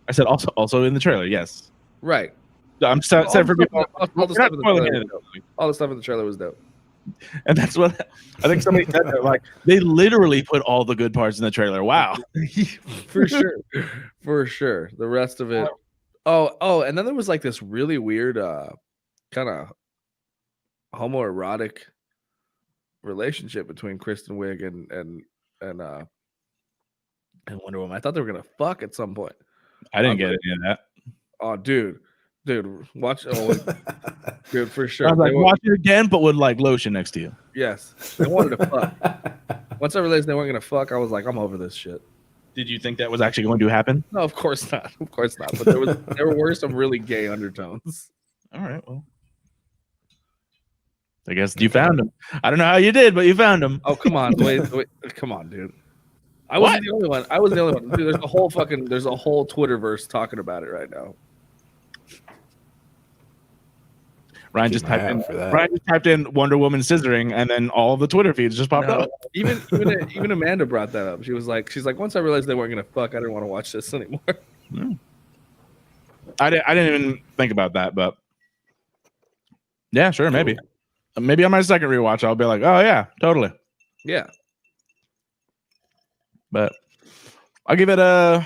I said also in the trailer, yes. Right. I'm sad for people. All the stuff in the trailer was dope. And that's what I think somebody said that, like they literally put all the good parts in the trailer. Wow. For sure. The rest of it. Oh, and then there was like this really weird kind of homoerotic relationship between Kristen Wiig and Wonder Woman. I thought they were gonna fuck at some point. I didn't get any of that. Oh, dude, watch. Oh, dude, for sure. I was like, watch it again, but with like lotion next to you. Yes, they wanted to fuck. Once I realized they weren't gonna fuck, I was like, I'm over this shit. Did you think that was actually going to happen? No, of course not. Of course not. But there were some really gay undertones. All right, well, I guess you found him. I don't know how you did, but you found him. Oh, come on, wait, come on, dude. I wasn't the only one. Dude, there's a whole Twitterverse talking about it right now. Ryan just typed in Wonder Woman scissoring, and then all the Twitter feeds just popped up. Even Amanda brought that up. She's like, once I realized they weren't gonna fuck, I didn't want to watch this anymore. I didn't even think about that, but yeah, sure, maybe on my second rewatch, I'll be like, oh yeah, totally, yeah. But I'll give it a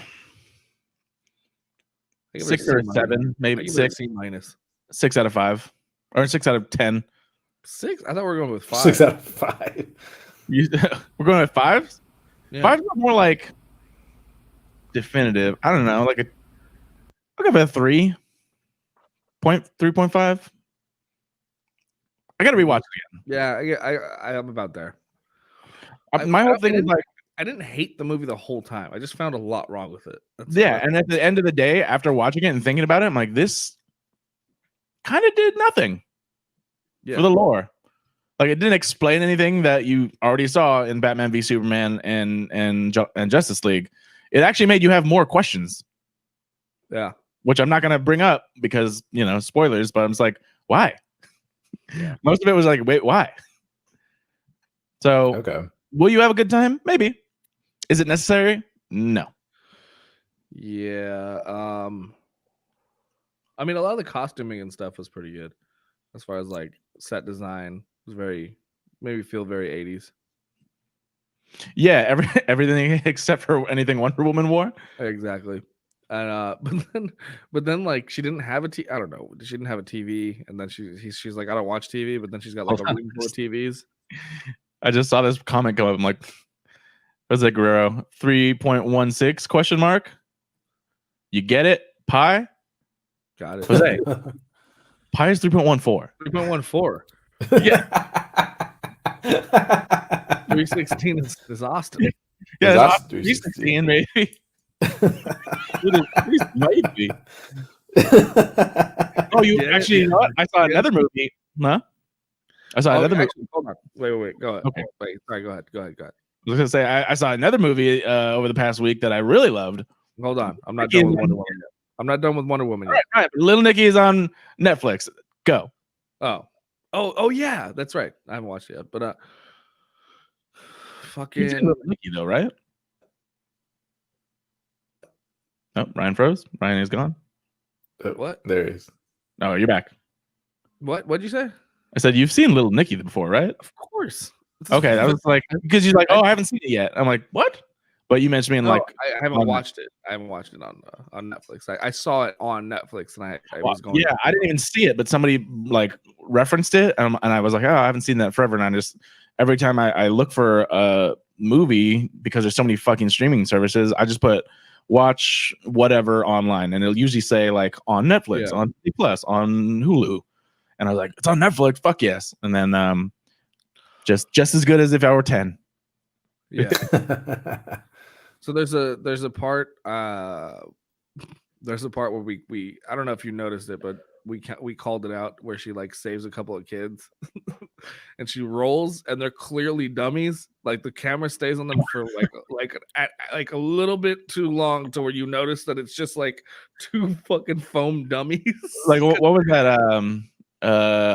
6 or a 7, maybe 6. C minus. 6 out of 5, or 6 out of 10. 6? I thought we were going with 5. 6 out of 5. We're going with 5s. Yeah. 5 is more like definitive. I don't know, like I'll give it a 3.5. I gotta rewatch it again. Yeah, I am about there. My whole thing is like, I didn't hate the movie the whole time. I just found a lot wrong with it. And at the end of the day, after watching it and thinking about it, I'm like, this kind of did nothing for the lore. Like, it didn't explain anything that you already saw in Batman v Superman and Justice League. It actually made you have more questions. Yeah. which I'm not gonna bring up because spoilers. But I'm just like, why? Yeah. Most of it was like, wait, why? So, Okay. will you have a good time? Maybe. Is it necessary? No. Yeah. I mean, a lot of the costuming and stuff was pretty good, as far as like set design was made me feel very 80s. Yeah, everything except for anything Wonder Woman wore. Exactly. And but then like she didn't have I don't know, she didn't have a TV, and then she's like, I don't watch TV, but then she's got like a room full of TVs. I just saw this comment go up. I'm like, what's that, Guerrero? 3.16 question mark? You get it? Pi? Got it. Jose, pi is 3.14. 3.14. Yeah. 316 is Austin. Yeah, That's that's 316 maybe. Maybe. Oh, you actually, you know what? I saw another movie. Huh? I saw another movie. Hold on. Wait. Go ahead. Okay. Wait. Sorry. Go ahead. I was gonna say I saw another movie over the past week that I really loved. Hold on. I'm not done with Wonder Woman yet. I'm not done with Wonder Woman yet. All right. Little Nicky is on Netflix. Go. Oh yeah, that's right. I haven't watched it yet, but You've seen Little Nicky though, right? Oh, Ryan froze. Ryan is gone. What? There he is. Oh, you're back. What'd you say? I said you've seen Little Nicky before, right? Of course. Okay, I was like, because you're like, oh, I haven't seen it yet. I'm like, what? But you mentioned me in like, I haven't watched it. I haven't watched it on Netflix. I saw it on Netflix, and I was going. Yeah, I didn't even see it, but somebody like referenced it, and I was like, oh, I haven't seen that forever. And I just every time I look for a movie, because there's so many fucking streaming services, I just put watch whatever online, and it'll usually say like on Netflix, on Disney Plus, on Hulu, and I was like, it's on Netflix, fuck yes. And then just as good as if I were 10. Yeah. So there's a part where we I don't know if you noticed it, but we called it out where she like saves a couple of kids and she rolls, and they're clearly dummies. Like the camera stays on them for like a little bit too long to where you notice that it's just like two fucking foam dummies. Like what was that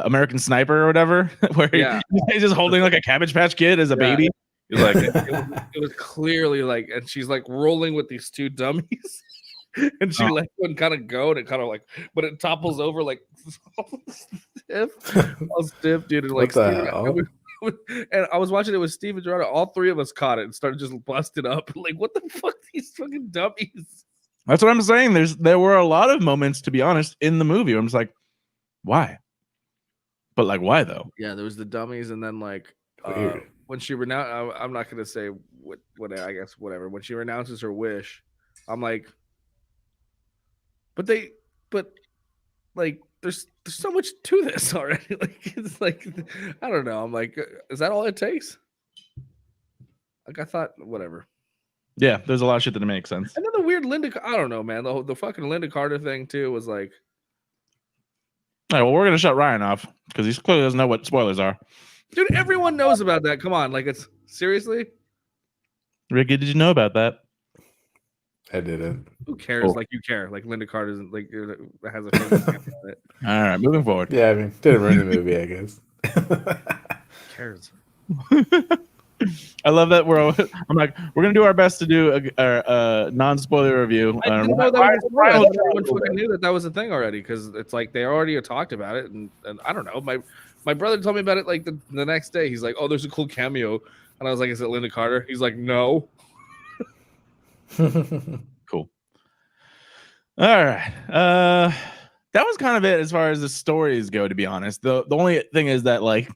American Sniper or whatever where he's just holding like a Cabbage Patch Kid as a baby. He's like it was clearly like, and she's like rolling with these two dummies. And she lets one kind of go, and it kind of like, but it topples over like all stiff, dude. And like, and I was watching it with Steven Gerrard. All three of us caught it and started just busting up. Like, what the fuck, these fucking dummies? That's what I'm saying. There were a lot of moments, to be honest, in the movie where I'm just like, why? But like, why though? Yeah, there was the dummies, and then like when she renounced, I'm not gonna say what I guess whatever. When she renounces her wish, I'm like. But like there's so much to this already. Like it's like I don't know. I'm like, is that all it takes? Like I thought, whatever. Yeah, there's a lot of shit that makes sense. And then the weird Linda, I don't know, man. The fucking Linda Carter thing too was like. All right, well, we're gonna shut Ryan off because he clearly doesn't know what spoilers are. Dude, everyone knows about that. Come on, like it's seriously. Ricky, did you know about that? I didn't. Who cares? Cool. Like you care. Like Linda Carter isn't like has a famous on it. All right, moving forward. Yeah, I mean, didn't ruin the movie, I guess. Who cares? I love that I'm like, we're gonna do our best to do a non-spoiler review. I didn't know that everyone fucking knew that was a thing already, because it's like they already had talked about it, and I don't know. My brother told me about it like the next day. He's like, "Oh, there's a cool cameo," and I was like, "Is it Linda Carter?" He's like, "No." Cool. All right. That was kind of it as far as the stories go, to be honest. The only thing is that, like,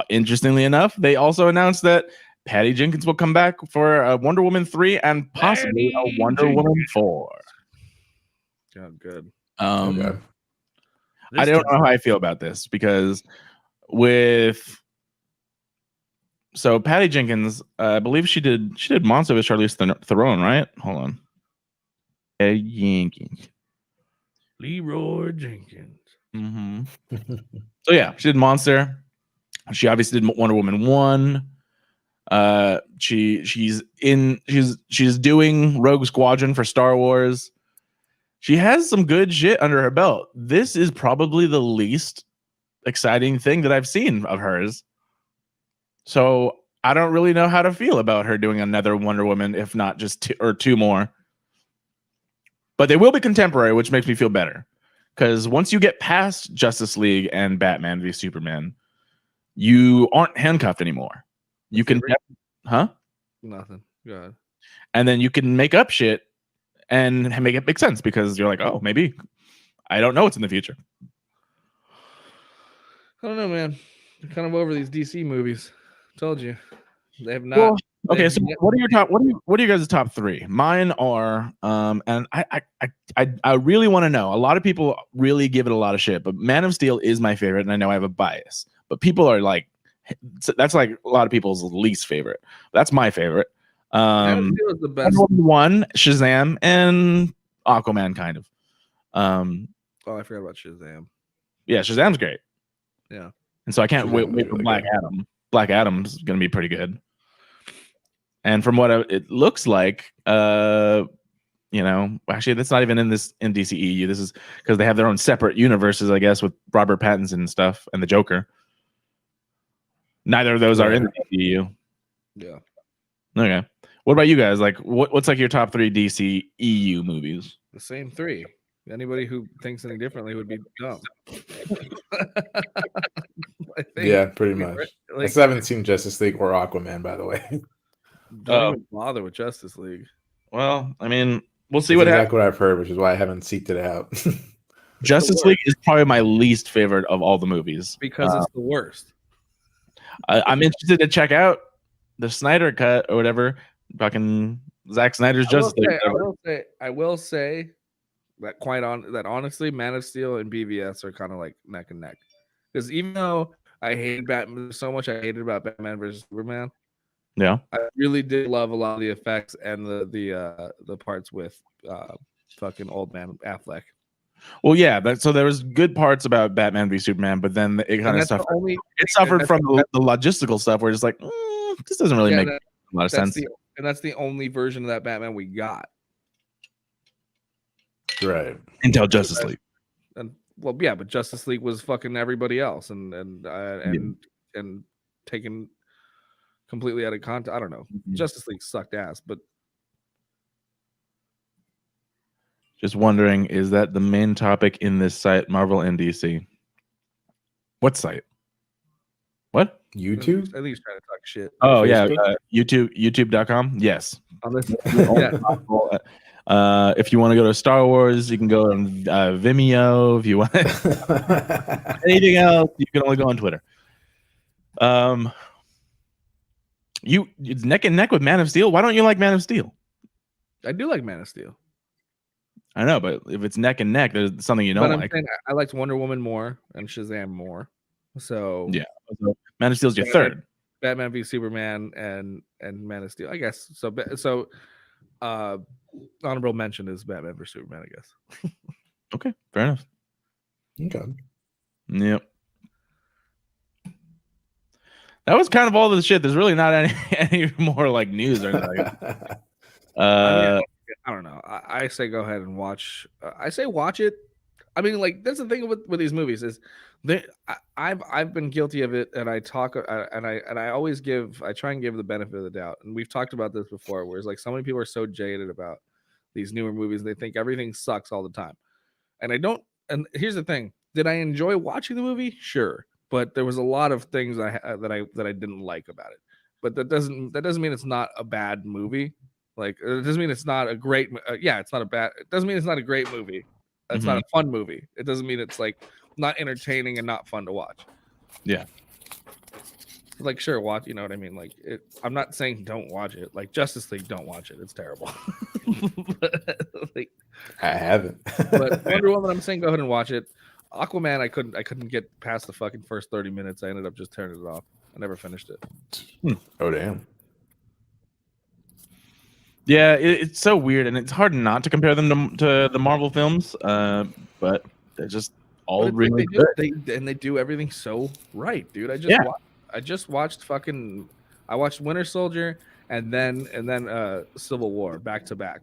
interestingly enough, they also announced that Patty Jenkins will come back for Wonder Woman 3 and possibly a Wonder Woman 4. Oh, good. Okay. I don't know how I feel about this, because so Patty Jenkins, I believe she did Monster with Charlize Theron, right? Hold on. Jenkins. Leroy Jenkins. Mm-hmm. So yeah, she did Monster. She obviously did Wonder Woman 1. She's doing Rogue Squadron for Star Wars. She has some good shit under her belt. This is probably the least exciting thing that I've seen of hers. So I don't really know how to feel about her doing another Wonder Woman, if not just two more. But they will be contemporary, which makes me feel better. Because once you get past Justice League and Batman v Superman, you aren't handcuffed anymore. You can, Nothing. Good. And then you can make up shit and make it make sense because you're like, oh, maybe I don't know what's in the future. I don't know, man. I'm kind of over these DC movies. Told you, they have not. Well, okay, so what are your top? What are you guys' top three? Mine are, and I really want to know. A lot of people really give it a lot of shit, but Man of Steel is my favorite, and I know I have a bias. But people are like, that's like a lot of people's least favorite. That's my favorite. Man of Steel is the best. One, Shazam, and Aquaman, kind of. Oh, I forgot about Shazam. Yeah, Shazam's great. Yeah, and so I can't wait for Black Adam. Black Adam's gonna be pretty good. And from what it looks like, actually, that's not even in DCEU. This is because they have their own separate universes, I guess, with Robert Pattinson and stuff, and the Joker. Neither of those are in the DCEU. Yeah. Okay. What about you guys? Like, what's like your top three DCEU movies? The same three. Anybody who thinks any differently would be dumb. Yeah, pretty much. I still haven't seen Justice League or Aquaman, by the way. Don't even bother with Justice League. Well, I mean, we'll see That's what exactly happens. what I've heard, which is why I haven't seeked it out. Justice League is probably my least favorite of all the movies because it's the worst. I'm interested to check out the Snyder cut or whatever. Fucking Zack Snyder's Justice League. I will say that honestly, Man of Steel and BVS are kind of like neck and neck. Because even though I hated Batman so much, I hated about Batman versus Superman. Yeah, I really did love a lot of the effects and the parts with fucking old man Affleck. Well, yeah. So there was good parts about Batman v Superman, but then it kind of suffered. It suffered from the logistical stuff where it's like, this doesn't really make a lot of sense. And that's the only version of that Batman we got. Right. Until Justice League. And well, yeah, but Justice League was fucking everybody else and taken completely out of context. I don't know. Justice League sucked ass, but just wondering, is that the main topic in this site, Marvel and DC? What site? What? YouTube? I think he's trying to talk shit. Oh, yeah. YouTube.com? Yes. On this, if you want to go to Star Wars, you can go on Vimeo. If you want anything else, you can only go on Twitter. It's neck and neck with Man of Steel. Why don't you like Man of Steel? I do like Man of Steel. I know, but if it's neck and neck, there's something you don't like. I liked Wonder Woman more and Shazam more. So yeah, Man of Steel's your third. Batman v Superman and Man of Steel, I guess. So honorable mention is Batman v Superman, I guess. Okay, fair enough. Okay. Yep. That was kind of all the shit. There's really not any more like news or anything like that. I don't know. I say go ahead and watch. I say watch it. I mean, like that's the thing with these movies is I've been guilty of it, and I talk and I always try and give the benefit of the doubt. And we've talked about this before, where it's like so many people are so jaded about these newer movies, they think everything sucks all the time. And I don't. And here's the thing: did I enjoy watching the movie? Sure, but there was a lot of things that I didn't like about it. But that doesn't mean it's not a bad movie. Like it doesn't mean it's not a great. It's not a bad. It doesn't mean it's not a great movie. It's not a fun movie. It doesn't mean it's like not entertaining and not fun to watch. Yeah. Like sure, watch. You know what I mean? Like I'm not saying don't watch it. Like Justice League, don't watch it. It's terrible. I haven't. But Wonder Woman, I'm saying go ahead and watch it. Aquaman, I couldn't get past the fucking first 30 minutes. I ended up just turning it off. I never finished it. Oh damn. Yeah, it's so weird, and it's hard not to compare them to the Marvel films, but they're just all really good. They do everything so right, dude. I just watched I watched Winter Soldier and then Civil War back to back.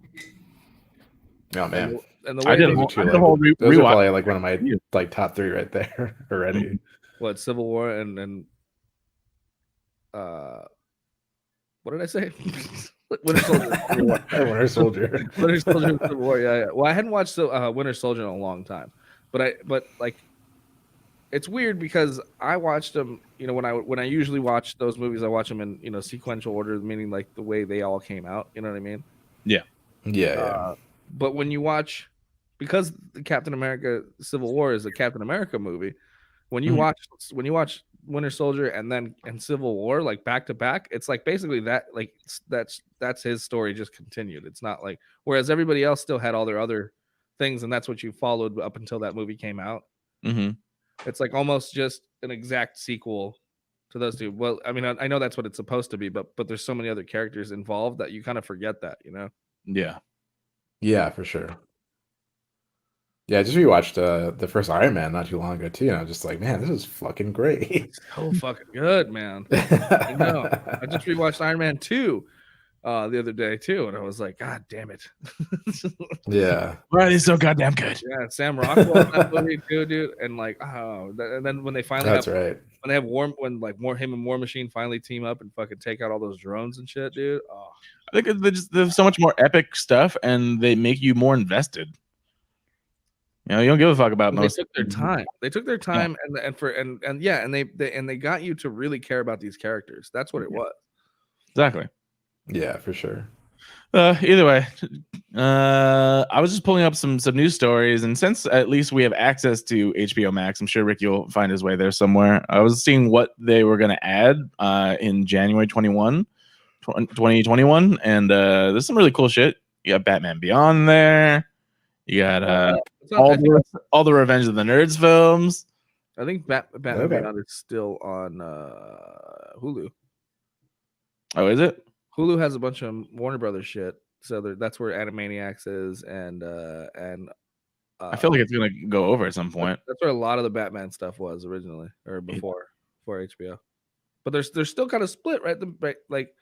Oh man, and the I way did they, whole- Those are, I did a whole those are rewatch. probably like one of my like top 3 right there already. what Civil War and what did I say? Winter Soldier. Civil War. Winter Soldier. Winter Soldier and Civil War. Yeah. Well, I hadn't watched Winter Soldier in a long time, but like it's weird because I watched them. You know, when I usually watch those movies, I watch them in sequential order, meaning like the way they all came out. You know what I mean? Yeah. Yeah. But when you watch, because the Captain America Civil War is a Captain America movie, when you watch Winter Soldier and Civil War like back to back, it's like basically that like that's his story just continued. It's not like whereas everybody else still had all their other things, and that's what you followed up until that movie came out. Mm-hmm. It's like almost just an exact sequel to those two. Well, I mean, I know that's what it's supposed to be, but there's so many other characters involved that you kind of forget that, you know? Yeah. Yeah, for sure. Yeah, I just rewatched the first Iron Man not too long ago too, and I was just like, man, this is fucking great. So fucking good, man. I know. I just rewatched Iron Man 2 the other day too, and I was like, God damn it. Yeah. Right, he's so goddamn good. Yeah, Sam Rockwell in that movie too, dude. And like, and then when they finally That's right. when they have him and War Machine finally team up and fucking take out all those drones and shit, dude. Oh, I think there's so much more epic stuff, and they make you more invested. You know, you don't give a fuck about most. They took their time. They took their time, and they got you to really care about these characters. That's what it was. Exactly. Yeah, for sure. Either way, I was just pulling up some news stories, and since at least we have access to HBO Max, I'm sure Ricky will find his way there somewhere. I was seeing what they were going to add in January 2021, and there's some really cool shit. You got Batman Beyond there. You got all the Revenge of the Nerds films. I think Batman Okay. Beyond is still on Hulu. Oh, is it? Hulu has a bunch of Warner Brothers shit, so that's where Animaniacs is, and I feel like it's gonna go over at some point. that's where a lot of the Batman stuff was originally, or before HBO. But they're still kind of split, right? Like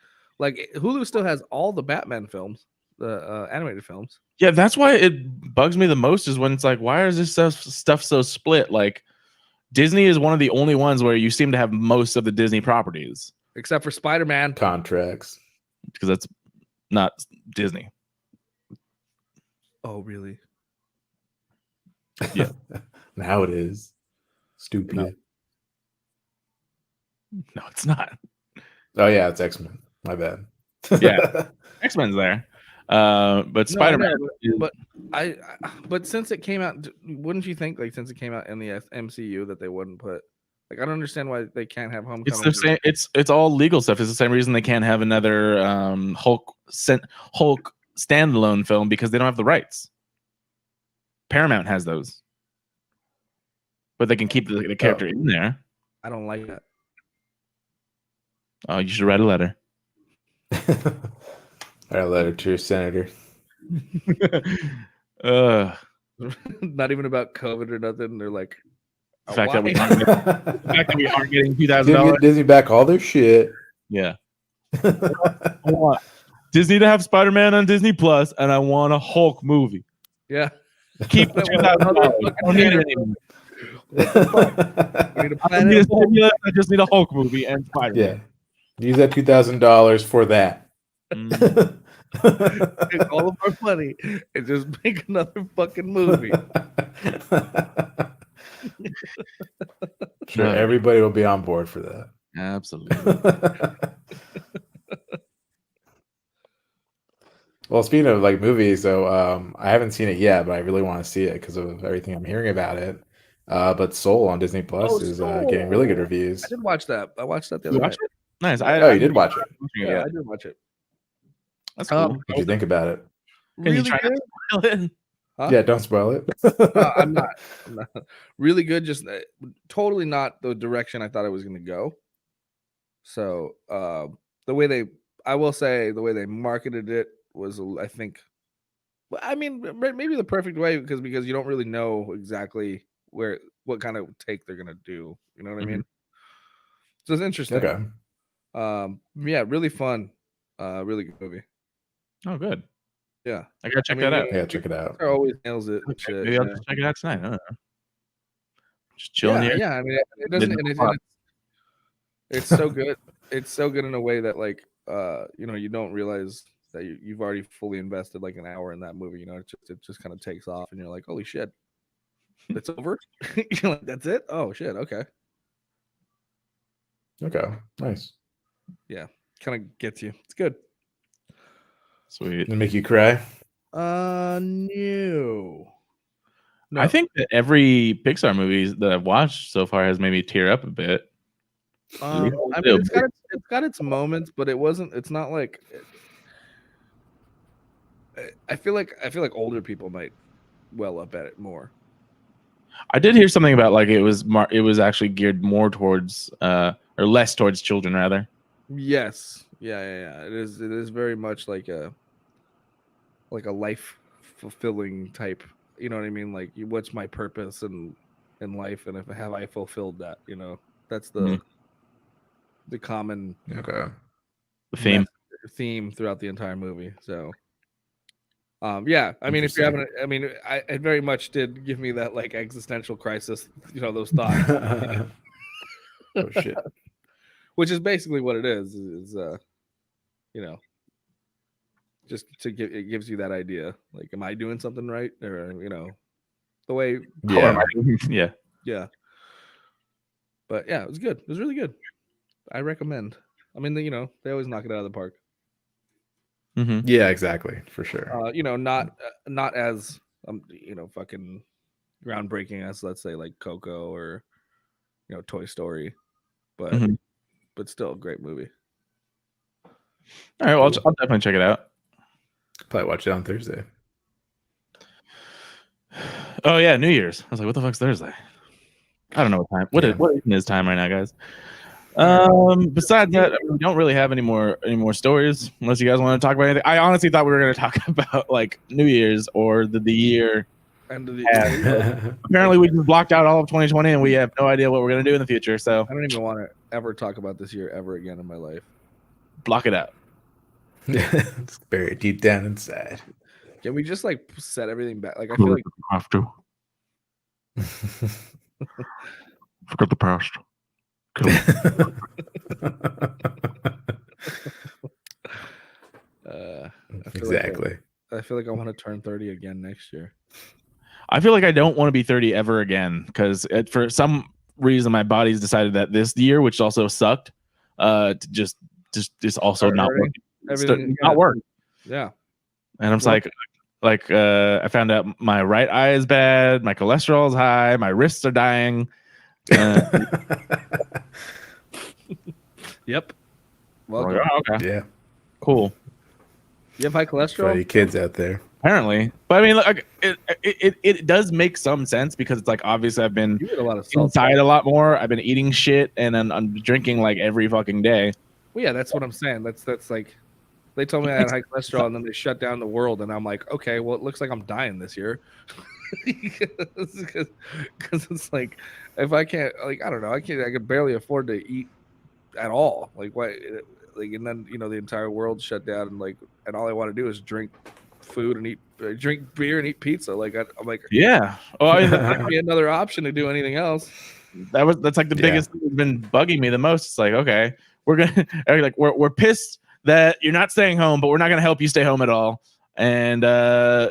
Hulu still has all the Batman films, the animated films. Yeah, that's why it bugs me the most is when it's like, why is this stuff so split? Like, Disney is one of the only ones where you seem to have most of the Disney properties, Except for Spider-Man. Contracts. because that's not Disney. Oh, really? Yeah. Now it is. Stupid. No. No, it's not. Oh yeah, it's X-Men. My bad. Yeah. X-Men's there, but Spider-Man. But since it came out, wouldn't you think like since it came out in the MCU that they wouldn't put like I don't understand why they can't have Homecoming. It's the same. It's all legal stuff. It's the same reason they can't have another Hulk standalone film because they don't have the rights. Paramount has those, but they can keep the character in there. I don't like that. Oh, you should write a letter. Write a letter to your senator. Not even about COVID or nothing. They're like The fact that we why? aren't getting $2,000. Disney back all their shit. Yeah. I want Disney to have Spider-Man on Disney Plus, and I want a Hulk movie. Yeah. Keep the $2,000. I don't need it anymore. We need a I don't need a stimulus, I just need a Hulk movie and Spider-Man. Yeah. Use that $2,000 for that. Take all of our money and just make another fucking movie. Sure, everybody will be on board for that. Absolutely. Well, speaking of like movies, though, I haven't seen it yet, but I really want to see it because of everything I'm hearing about it. But Soul on Disney Plus is getting really good reviews. I did watch that. I watched that the other day. Nice. You did watch it. Yeah, I did watch it. That's cool. What do you think about it? Can you Really try good. to spoil it? Huh? Yeah, don't spoil it. I'm not. Really good. Just totally not the direction I thought it was going to go. So the way they marketed it was, I think, well, I mean, maybe the perfect way because you don't really know exactly what kind of take they're gonna do. You know what I mean? So it's interesting. Okay. Yeah, really fun. Really good movie. Oh, good. Yeah, I gotta check I mean, that out. Yeah, check it out. Pixar always nails it. And shit, Maybe I'll just check it out tonight. I don't know. Just chilling yeah, here. yeah. I mean, it doesn't, it's so good. It's so good in a way that like you don't realize that you've already fully invested like an hour in that movie. You know, it just kind of takes off, and you're like, holy shit, it's over. You're like, that's it. Oh shit, okay. Okay, nice. Yeah, kind of gets you. It's good. Sweet. Did it make you cry? No. I think that every Pixar movie that I've watched so far has made me tear up a bit. I mean, it's got its moments, but it's not like. I feel like older people might well up at it more. I did hear something about like it was actually geared more towards or less towards children rather. Yes. Yeah. It is very much like a life fulfilling type. You know what I mean? Like, what's my purpose in life, and have I fulfilled that? You know, that's the common Okay. The theme throughout the entire movie. So, yeah. I mean, if you're having, it very much did give me that like existential crisis. You know, those thoughts. Oh shit. Which is basically what it is just to give it gives you that idea. Like, am I doing something right? Or, the way. Yeah. Yeah. But yeah, it was good. It was really good. I recommend. I mean, they always knock it out of the park. Mm-hmm. Yeah, exactly. For sure. Not as, fucking groundbreaking as, let's say, like Coco or, Toy Story. But, but still a great movie. All right, well, I'll definitely check it out. Probably watch it on Thursday. Oh yeah, New Year's. I was like, what the fuck's Thursday? I don't know what time. What is time right now, guys? Besides that, we don't really have any more stories unless you guys want to talk about anything. I honestly thought we were going to talk about like New Year's or the year. End of the year. Apparently, we just blocked out all of 2020 and we have no idea what we're going to do in the future. So I don't even want to ever talk about this year ever again in my life. Block it out. It's buried deep down inside. Can we just like set everything back? Like, I feel like have to. Forget the past. Exactly. I feel like I want to turn 30 again next year. I feel like I don't want to be 30 ever again because for some reason my body's decided that this year, which also sucked, just also not working. Everything not work. Yeah. And I'm like I found out my right eye is bad, my cholesterol is high, my wrists are dying. Yep. Welcome. Okay. Yeah. Cool. You have high For cholesterol? you kids out there. Apparently, but I mean, like, it does make some sense because it's like obviously I've been You eat a lot of salt. inside a lot more. I've been eating shit and then I'm drinking like every fucking day. Well, yeah, that's what I'm saying. That's like, they told me I had high cholesterol and then they shut down the world, and I'm like, okay, well, it looks like I'm dying this year. Because it's like, if I can't, like, I don't know, I could barely afford to eat at all. Like, why? Like, and then the entire world shut down, and all I want to do is drink food and drink beer and eat pizza. Like, I'm like, Yeah. Oh, give me another option to do anything else. that's like the biggest thing that's been bugging me the most. It's like, okay, we're pissed that you're not staying home, but we're not gonna help you stay home at all. And Yeah.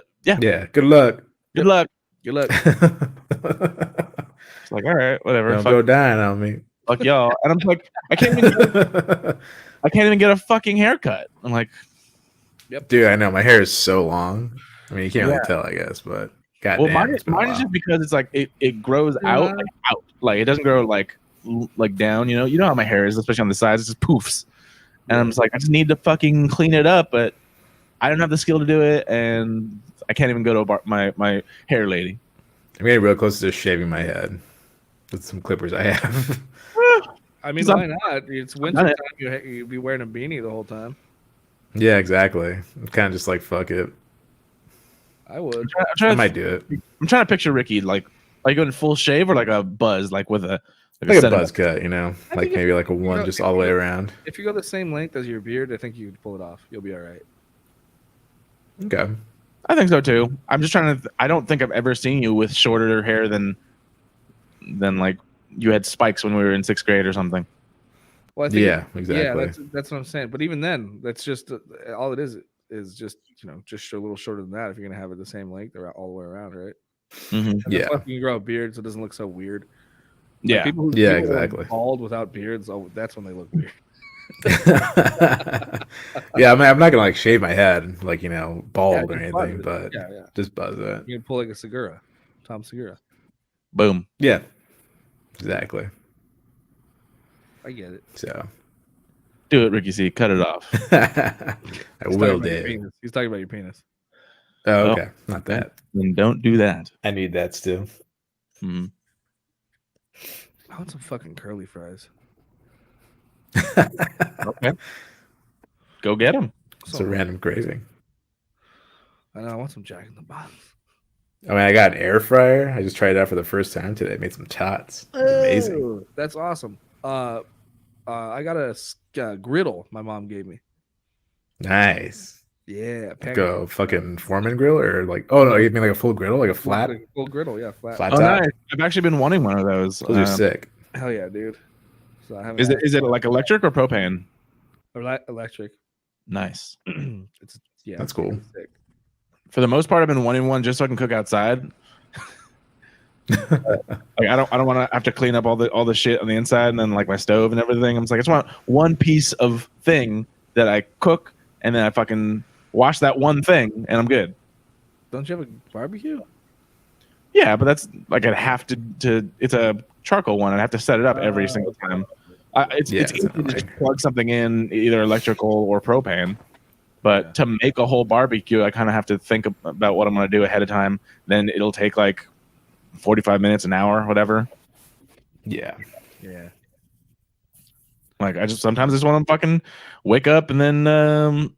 Good luck. good luck. Good luck. It's like, all right, whatever. Don't go dying on me. Fuck y'all. And I'm like, I can't even get a fucking haircut. I'm like, Dude, I know my hair is so long. I mean, you can't really tell, I guess, but goddamn. well, mine is just because it's like it grows out, like it doesn't grow like down. You know how my hair is, especially on the sides. It just poofs, and I'm just like, I just need to fucking clean it up, but I don't have the skill to do it, and I can't even go to my hair lady. I'm getting real close to just shaving my head with some clippers I have. I mean, why not? It's winter time. You'd be wearing a beanie the whole time. Yeah, exactly. I'm kind of just like, fuck it. I would. I might do it. I'm trying to picture Ricky like going full shave or like a buzz, like with a like a buzz cut, like maybe like a one just all the way around. If you go the same length as your beard, I think you could pull it off. You'll be all right. Okay. I think so too. I'm just trying to. I don't think I've ever seen you with shorter hair than like you had spikes when we were in 6th grade or something. Well, I think exactly. that's what I'm saying. But even then, that's just all it is just just a little shorter than that. If you're gonna have it the same length all the way around, right? Mm-hmm. Yeah. Plus you can grow a beard so it doesn't look so weird. Yeah. Like people who exactly. are bald without beards, that's when they look weird. Yeah, I mean, I'm not gonna like shave my head, like bald or just anything, buzz it. but just buzz it. You can pull like a Segura, Tom Segura. Boom. Yeah, exactly. I get it. So do it, Ricky C. Cut it off. I will, Dave. He's talking about your penis. Oh, okay, not that. Then don't do that. I need that still. Mm-hmm. I want some fucking curly fries. Okay. Go get them. It's a random craving. I know. I want some Jack in the Box. I mean, I got an air fryer. I just tried it out for the first time today. I made some tots. It's amazing. That's awesome. I got a griddle my mom gave me. Nice. Yeah. Like a fucking Foreman grill or like, oh no, you mean like a full griddle, like a flat? Full griddle, yeah, flat. Flat Oh, top. nice. I've actually been wanting one of those. Those are sick. Hell yeah, dude. So I Is it like electric or propane? Electric. Nice. It's That's cool. Sick. For the most part, I've been wanting one just so I can cook outside. Like I don't want to have to clean up all the shit on the inside and then like my stove and everything. I'm just like, I just want one piece of thing that I cook and then I fucking wash that one thing and I'm good. Don't you have a barbecue? Yeah, but that's like I'd have to. It's a charcoal one. I'd have to set it up every single time. It's easy to just plug something in, either electrical or propane. But to make a whole barbecue, I kind of have to think about what I'm going to do ahead of time. Then it'll take like 45 minutes, an hour, whatever. Yeah. Like sometimes I just want to fucking wake up and then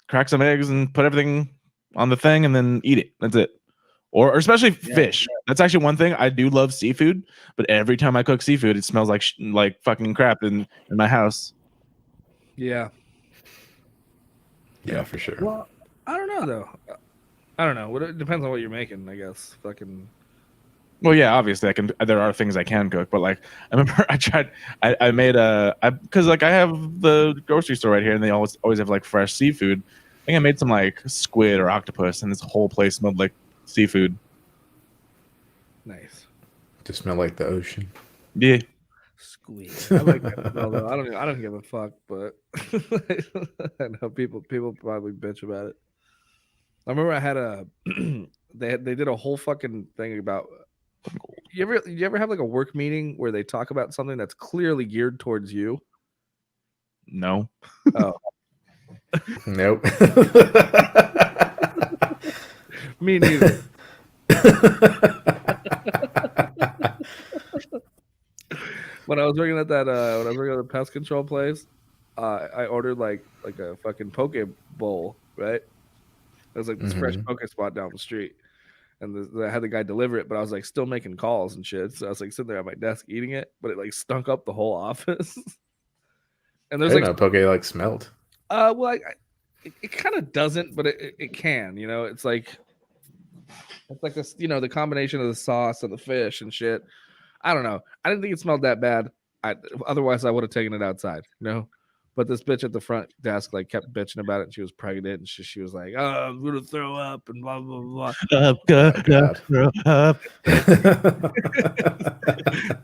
crack some eggs and put everything on the thing and then eat it. That's it. Or especially fish. That's actually one thing. I do love seafood, but every time I cook seafood, it smells like fucking crap in my house. Yeah. Yeah, for sure. Well, I don't know though. I don't know. It depends on what you're making, I guess. Fucking. Well, yeah, obviously there are things I can cook, but like I remember I made because like I have the grocery store right here and they always have like fresh seafood. I think I made some like squid or octopus and this whole place smelled like seafood. Nice. Just smell like the ocean. Yeah. Squid. I like that smell though. I don't give a fuck, but I know people probably bitch about it. I remember I had they did a whole fucking thing about. You ever have like a work meeting where they talk about something that's clearly geared towards you? No. Oh. Nope. Me neither. When I was working at the pest control place, I ordered like a fucking poke bowl, right? It was like this fresh poke spot down the street. And I had the guy deliver it, but I was like still making calls and shit. So I was like sitting there at my desk eating it, but it like stunk up the whole office. And there's like poke like smelled. Well, it kind of doesn't, but it can. It's like this. The combination of the sauce and the fish and shit. I don't know. I didn't think it smelled that bad. Otherwise, I would have taken it outside. But this bitch at the front desk like kept bitching about it. And she was pregnant, and she was like, "Oh, I'm gonna throw up," and blah blah blah. Throw up.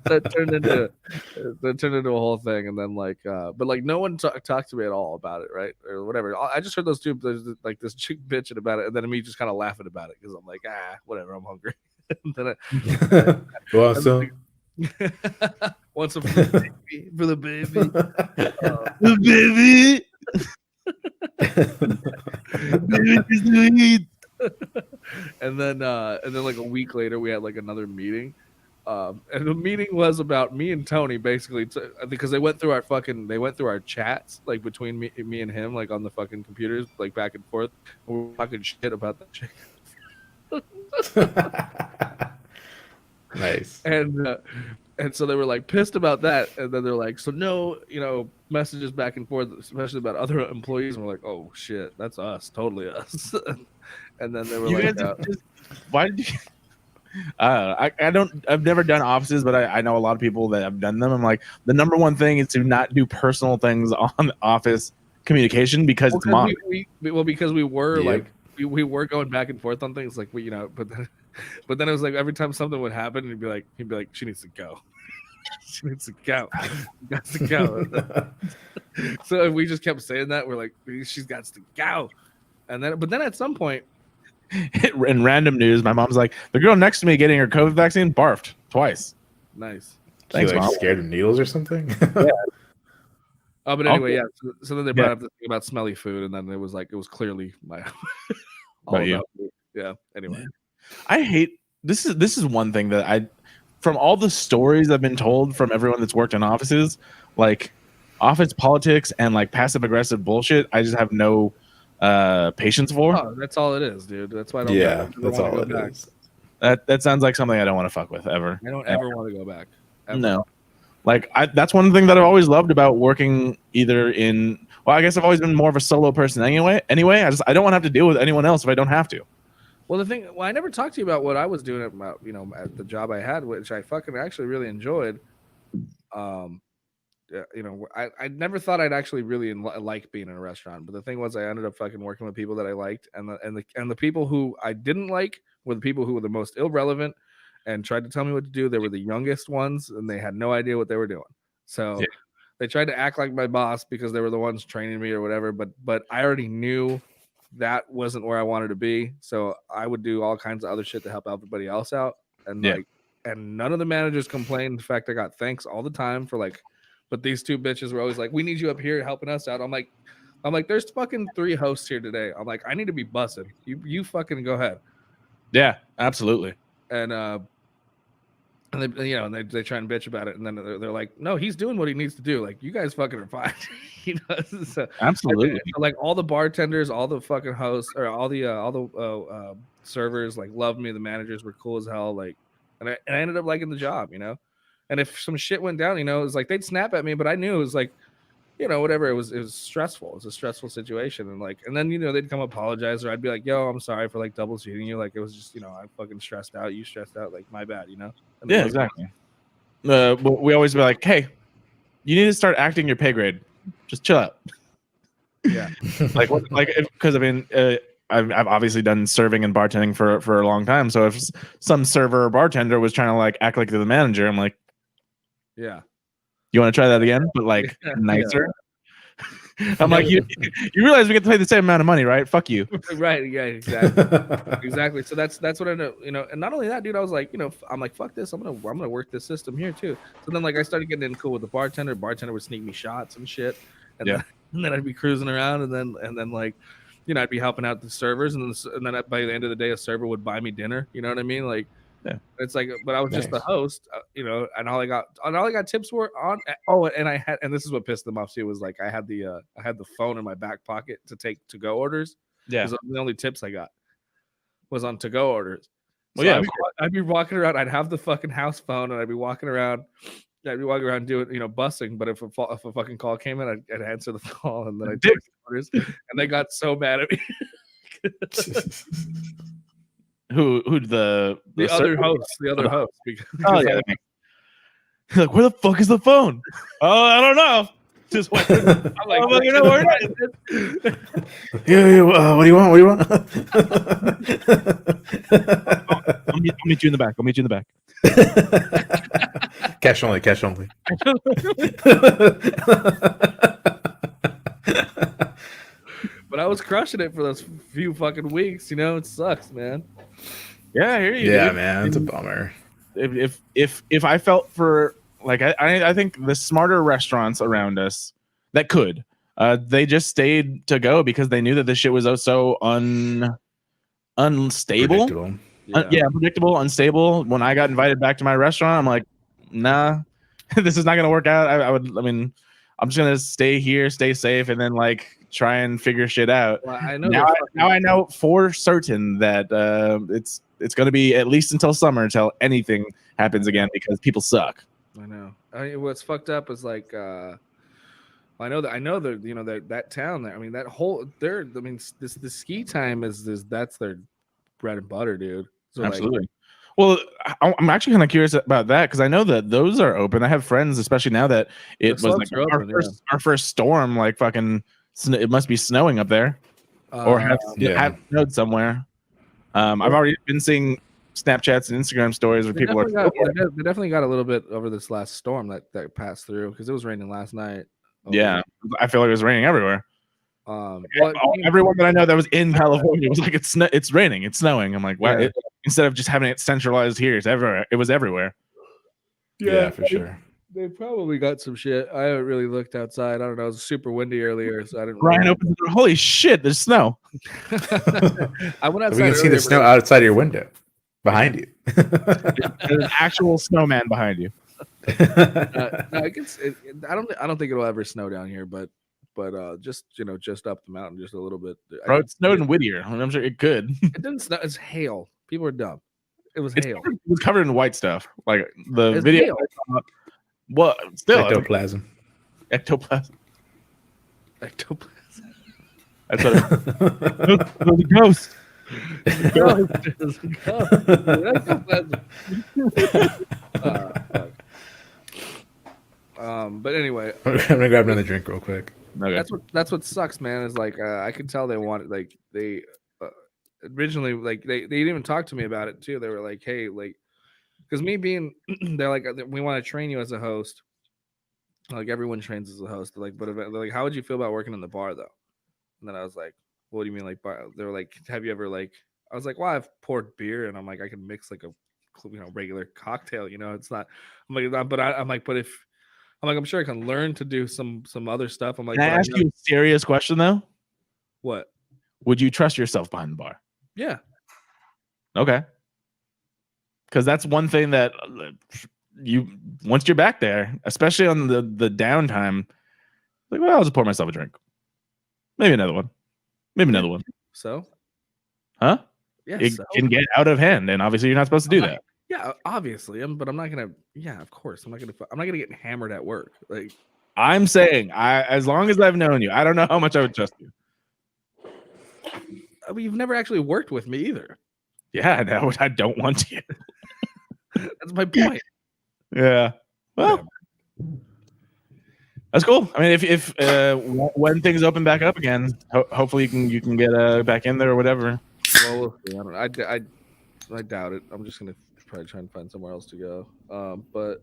That turned into a whole thing, and then but no one talked to me at all about it, right, or whatever. I just heard those two. There's like this chick bitching about it, and then me just kind of laughing about it because I'm like, whatever, I'm hungry. And then want some? Want some for the baby? The baby. And then like a week later, we had like another meeting. And the meeting was about me and Tony basically because they went through our chats like between me and him like on the fucking computers like back and forth. And we were talking shit about that chick. Nice. And And so they were like pissed about that, and then they're like, so no, messages back and forth, especially about other employees. And we're like, oh shit, that's us, totally us. And then they were You like, guys why did you? I've never done offices, but I know a lot of people that have done them. I'm like, the number one thing is to not do personal things on office communication because it's mom. Because we were Yep. like we were going back and forth on things like but then it was like every time something would happen, he'd be like, she needs to go. She needs to go. She got to go. So we just kept saying that. We're like, she's got to go. But then at some point, in random news, my mom's like, the girl next to me getting her COVID vaccine barfed twice. nice. Thanks, like Mom. scared of needles or something? Oh, but anyway, yeah. So then they brought up the thing about smelly food, and then it was clearly my all About you. about me. Yeah. Anyway, I hate this is one thing that from all the stories I've been told from everyone that's worked in offices, like office politics and like passive aggressive bullshit, I just have no patience for. oh, that's all it is, dude. That's why I don't. Yeah, ever that's wanna all go it back. is. That sounds like something I don't want to fuck with ever. I don't ever want to go back. Ever. No. Like that's one thing that I've always loved about working either in. Well, I guess I've always been more of a solo person anyway. I don't want to have to deal with anyone else if I don't have to. Well, I never talked to you about what I was doing at the job I had, which I fucking actually really enjoyed. I never thought I'd actually really like being in a restaurant, but the thing was, I ended up fucking working with people that I liked, and the people who I didn't like were the people who were the most irrelevant and tried to tell me what to do. They were the youngest ones, and they had no idea what they were doing. So they tried to act like my boss because they were the ones training me or whatever. But I already knew that wasn't where I wanted to be. So I would do all kinds of other shit to help everybody else out. And and none of the managers complained. In fact, I got thanks all the time for like, but these two bitches were always like, we need you up here helping us out. I'm like, there's fucking 3 hosts here today. I'm like, I need to be bussing. You fucking go ahead. Yeah, absolutely. And they they try and bitch about it, and then they're like, no, he's doing what he needs to do. Like, you guys fucking are fine. So, Absolutely. so, like all the bartenders, all the fucking hosts, or all the servers like loved me. The managers were cool as hell. Like, and I ended up liking the job, And if some shit went down, it was like they'd snap at me, but I knew it was like, whatever. It was stressful. It was a stressful situation, and then they'd come apologize, or I'd be like, yo, I'm sorry for like double cheating you. Like, it was just I fucking stressed out. You stressed out. Like, my bad. And Yeah, exactly. We always be like, hey, you need to start acting your pay grade. Just chill out. Yeah. Because I mean, I've obviously done serving and bartending for a long time. So if some server or bartender was trying to like act like they're the manager, I'm like, yeah. You want to try that again, but like nicer? Yeah. I'm like, you realize we get to pay the same amount of money, right? Fuck you. Right. Yeah. Exactly. Exactly. So that's what I know. And not only that, dude, I was like, I'm like, fuck this. I'm gonna work this system here too. So then, like, I started getting in cool with the bartender. Bartender would sneak me shots and shit, and then I'd be cruising around, and then like, I'd be helping out the servers, and then by the end of the day, a server would buy me dinner. You know what I mean? Like, yeah, it's like, but I was just the host, and all I got tips were on. Oh, and this is what pissed them off too, was like I had the phone in my back pocket to take to-go orders. Yeah, the only tips I got was on to-go orders. So well, yeah, I'd be walking around. I'd have the fucking house phone, and I'd be walking around doing, bussing. But if a fucking call came in, I'd answer the call, and then I'd take orders, and they got so mad at me. Who the other host? The other host. Because yeah. Like, where the fuck is the phone? Oh, I don't know. Just went. I'm like, oh, you know where it is. Yeah. What do you want? I'll meet you in the back. Cash only. But I was crushing it for those few fucking weeks. It sucks, man. Yeah, I hear you. Yeah, dude. Man, it's a bummer. If I felt for like I think the smarter restaurants around us that could they just stayed to go because they knew that this shit was so unstable. Predictable. Unpredictable, unstable. When I got invited back to my restaurant, I'm like, nah, this is not gonna work out. I'm just gonna stay here, stay safe, and then like try and figure shit out. Well, I know now I know for certain that it's going to be at least until summer until anything happens again because people suck. I know. What's fucked up is like I know that you know that town there. I mean that whole there. I mean the ski time is that's their bread and butter, dude. So Absolutely. Well, I'm actually kind of curious about that because I know that those are open. I have friends, especially now that it was like our first storm. Like fucking, it must be snowing up there, or have snowed somewhere. I've already been seeing Snapchats and Instagram stories where people they definitely got a little bit over this last storm that passed through because it was raining last night. Yeah, I feel like it was raining everywhere. Everyone that I know that was in California was like, it's raining, it's snowing. I'm like, wow. Instead of just having it centralized here, it's everywhere. It was everywhere. Yeah, for sure. They probably got some shit. I haven't really looked outside. I don't know. It was super windy earlier, so I didn't. Ryan opened the door. Holy shit! There's snow. I went outside. We can see the snow outside of your window, behind you. There's an actual snowman behind you. No, I don't think it'll ever snow down here, but just just up the mountain just a little bit. Bro, it snowed in Whittier. I'm sure it could. It didn't snow. It's hail. People are dumb. It was hail. It was covered in white stuff. Like the video. Well, still ectoplasm. Ectoplasm. That's what it was. A ghost. But anyway, I'm gonna grab another drink real quick. Okay. That's what sucks, man. Is like I could tell they wanted like they originally like they didn't even talk to me about it too. They were like, hey, like because me being they're like we want to train you as a host. Like everyone trains as a host. They're like, but they're like, how would you feel about working in the bar though? And then I was like, what do you mean like bar? They were like, have you ever like? I was like, well, I've poured beer and I'm like, I can mix like a regular cocktail. It's not. I'm like, but I'm sure I can learn to do some other stuff. I'm like, can I ask you a serious question though? What? Would you trust yourself behind the bar? Yeah. Okay. Because that's one thing that once you're back there, especially on the downtime, like, well, I'll just pour myself a drink. Maybe another one. Maybe another one. So? Huh? Yeah. It can get out of hand, and obviously you're not supposed to do that. Yeah, obviously, but I'm not gonna. Yeah, of course, I'm not gonna get hammered at work. Like I'm saying, as long as I've known you, I don't know how much I would trust you. I mean, you've never actually worked with me either. Yeah, no, I don't want to. That's my point. Yeah. Well, that's cool. I mean, if when things open back up again, hopefully you can get back in there or whatever. Well, we'll see. I don't know. I doubt it. I'm just gonna probably try and find somewhere else to go. But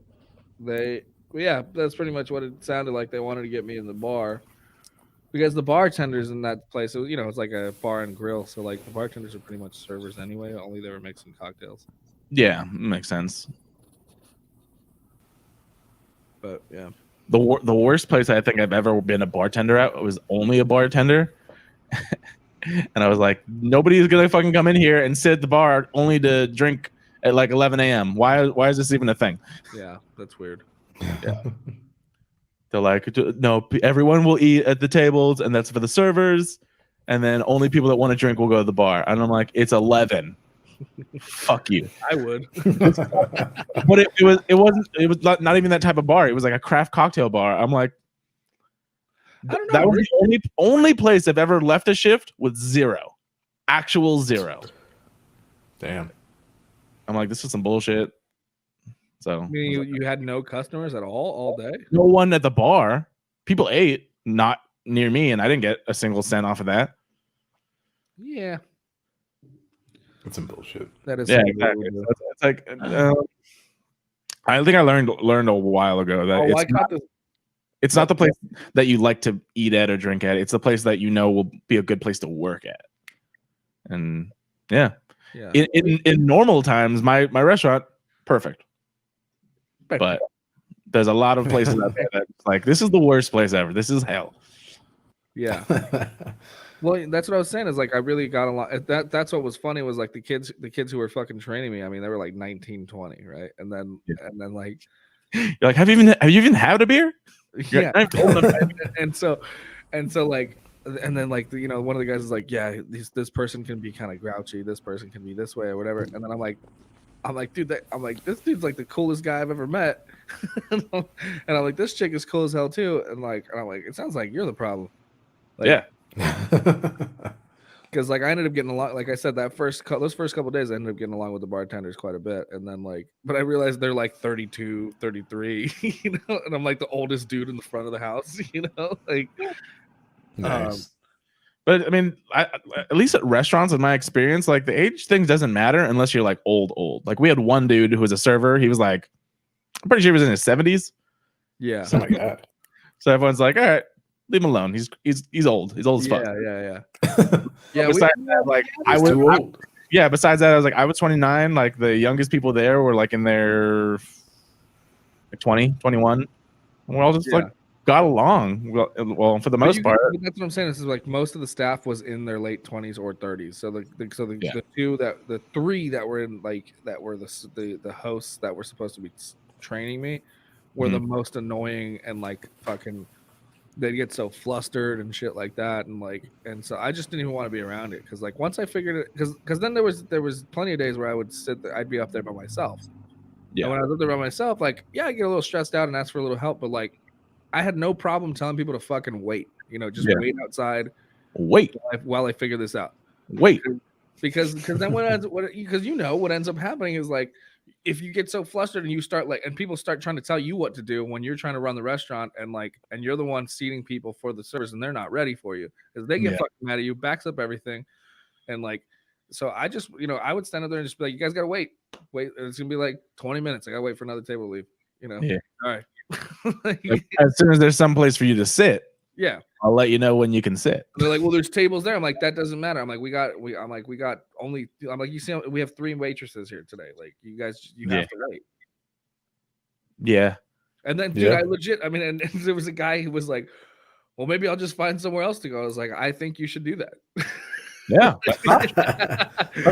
that's pretty much what it sounded like. They wanted to get me in the bar because the bartenders in that place, it's like a bar and grill. So like the bartenders are pretty much servers anyway. Only they were mixing cocktails. Yeah, makes sense. But yeah, the worst place I think I've ever been a bartender at was only a bartender. And I was like, nobody's gonna fucking come in here and sit at the bar only to drink at like 11 a.m. Why is this even a thing? Yeah, that's weird. Yeah. They're like, no, everyone will eat at the tables, and that's for the servers, and then only people that want to drink will go to the bar. And I'm like, it's 11. Fuck you. I would. But it was not even that type of bar. It was like a craft cocktail bar. I'm like, I don't know. That was the only place I've ever left a shift with zero. Actual zero. Damn. I'm like, this is some bullshit. So I mean, you had no customers at all day? No one at the bar. People ate, not near me, and I didn't get a single cent off of that. Yeah. That's some bullshit. That is exactly. It's like I think I learned a while ago that it's not the place that you like to eat at or drink at. It's the place that will be a good place to work at. And yeah. In normal times, my restaurant, perfect. But there's a lot of places out there that's like, this is the worst place ever. This is hell. Yeah. Well, that's what I was saying. Is like I really got a lot. That's what was funny was like the kids who were fucking training me. I mean, they were like 19, 20, right? And then like, you're like, have you even had a beer? Yeah. and so like, and then like one of the guys is like, yeah, this person can be kind of grouchy. This person can be this way or whatever. And then I'm like, dude, this dude's like the coolest guy I've ever met. and I'm like, this chick is cool as hell too. And I'm like, it sounds like you're the problem. Like, Yeah. because like I ended up getting along, like I said, those first couple of days I ended up getting along with the bartenders quite a bit, and then but I realized they're like 32, 33, and I'm like the oldest dude in the front of the house, like Nice. But I mean, at least at restaurants, in my experience, like the age thing doesn't matter unless you're like old. Like we had one dude who was a server. He was like, I'm pretty sure he was in his 70s. yeah. Oh my god. So everyone's like, all right, leave him alone. He's old. He's old as fuck. Yeah. Besides that, like I was too old. besides that, I was like, I was 29. Like the youngest people there were like in their like 20, 21. And we're all just like got along well for the most part. That's what I'm saying. This is like most of the staff was in their late 20s or 30s. So the three that were in that were the hosts that were supposed to be training me were the most annoying, and like fucking they'd get so flustered and shit like that, and so I just didn't even want to be around it, because like once I figured it, because then there was plenty of days where I would sit there, I'd be up there by myself. Yeah. And when I was up there by myself, like I get a little stressed out and ask for a little help, but like I had no problem telling people to fucking wait, just wait outside, while I figure this out. Wait, because then what ends up happening is like, if you get so flustered and you start and people start trying to tell you what to do when you're trying to run the restaurant, and you're the one seating people for the service and they're not ready for you, because they get fucking mad at you, backs up everything. And so I just, I would stand up there and just be like, you guys got to wait. It's going to be like 20 minutes. I got to wait for another table to leave, Yeah. All right. As soon as there's some place for you to sit, yeah, I'll let you know when you can sit. And they're like, well, there's tables there. I'm like, that doesn't matter. I'm like, we got only. I'm like, you see, we have 3 waitresses here today. Like, you guys, you have to wait. Yeah. And then, dude, I legit. I mean, and there was a guy who was like, well, maybe I'll just find somewhere else to go. I was like, I think you should do that. Yeah.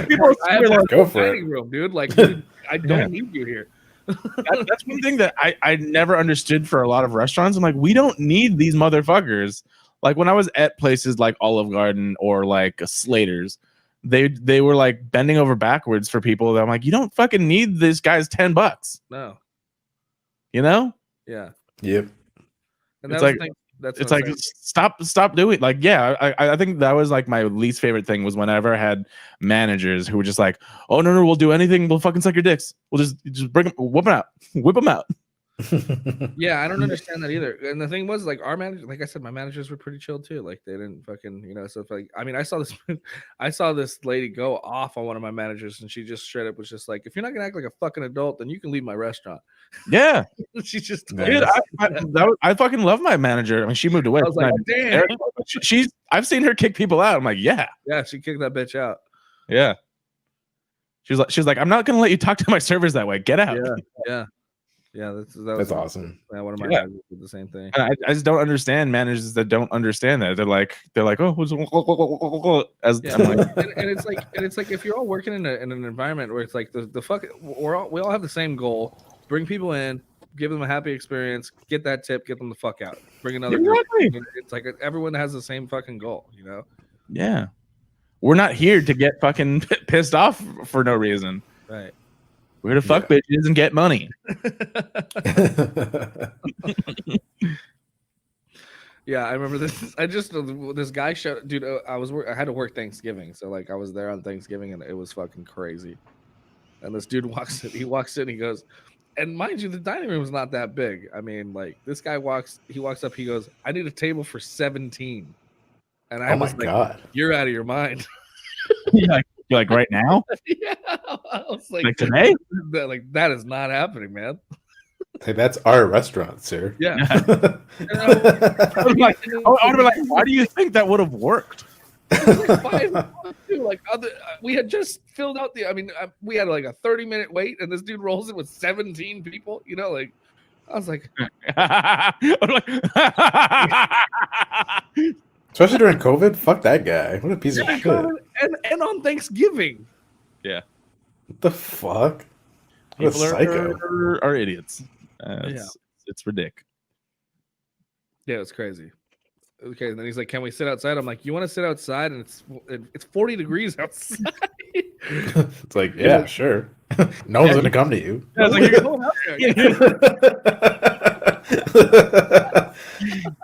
People I have like, go for dining room, dude. Like, dude, I don't need you here. That's one thing that I never understood for a lot of restaurants. I'm like, we don't need these motherfuckers. Like when I was at places like Olive Garden or like Slater's, they were like bending over backwards for people that I'm like, you don't fucking need this guy's $10. No. Yeah. Yep. And it's like stop doing I think that was like my least favorite thing, was whenever I had managers who were just like, oh no, we'll do anything, we'll fucking suck your dicks, we'll just bring them, whip them out. Yeah, I don't understand that either. And the thing was, like, our manager, like I said, my managers were pretty chill too. Like, they didn't fucking, so if, like, I mean, I saw this lady go off on one of my managers, and she just straight up was just like, if you're not gonna act like a fucking adult, then you can leave my restaurant. Yeah. She just, dude, I fucking love my manager. I mean, she moved away. I was like, damn. I've seen her kick people out. I'm like, yeah, she kicked that bitch out. Yeah. She's like, I'm not gonna let you talk to my servers that way. Get out. Yeah, that's awesome. Yeah, one of my managers did the same thing. I just don't understand managers that don't understand that. They're like, oh, I'm like, and it's like if you're all working in an environment where it's like the fuck, we all have the same goal: bring people in, give them a happy experience, get that tip, get them the fuck out, bring another group. It's like everyone has the same fucking goal, Yeah, we're not here to get fucking pissed off for no reason. Right. We're here to fuck bitches and get money. Yeah, I remember this. This guy showed, dude. I had to work Thanksgiving, so like I was there on Thanksgiving, and it was fucking crazy. And this dude walks in. He goes, and mind you, the dining room is not that big. I mean, like this guy walks up. He goes, I need a table for 17. And I was like, God, you're out of your mind. You're like right now? Yeah, I was like today? That is not happening, man. Hey, that's our restaurant, sir. Yeah. I would be like, why do you think that would have worked? We had just filled out we had like a 30-minute wait, and this dude rolls in with 17 people. I was like, especially during COVID. Fuck that guy. What a piece of shit. And on Thanksgiving. Yeah. What the fuck? What People a psycho. are idiots. It's ridiculous. Yeah, it's crazy. Okay, and then he's like, "Can we sit outside?" I'm like, "You want to sit outside?" And it's 40 degrees outside. It's like, yeah, sure. No one's gonna come to you. Yeah, it's like, you're going out there.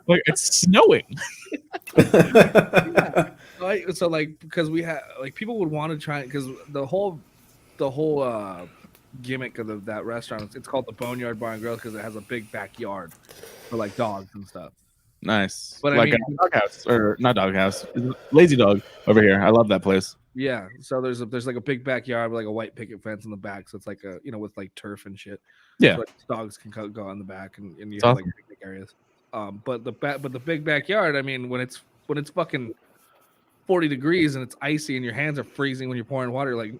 Like, it's snowing. So like because we had like people would want to try because the whole gimmick of that restaurant, it's called the Boneyard Bar and Grill because it has a big backyard for like dogs and stuff. Nice. But like I mean, a doghouse, or not doghouse, Lazy Dog over here. I love that place. yeah, so there's like a big backyard with like a white picket fence in the back, so it's like a with like turf and shit. Yeah, so like dogs can go in the back and you It's have awesome. like picnic areas. But the big backyard, I mean, when it's fucking 40 degrees and it's icy and your hands are freezing when you're pouring water, like,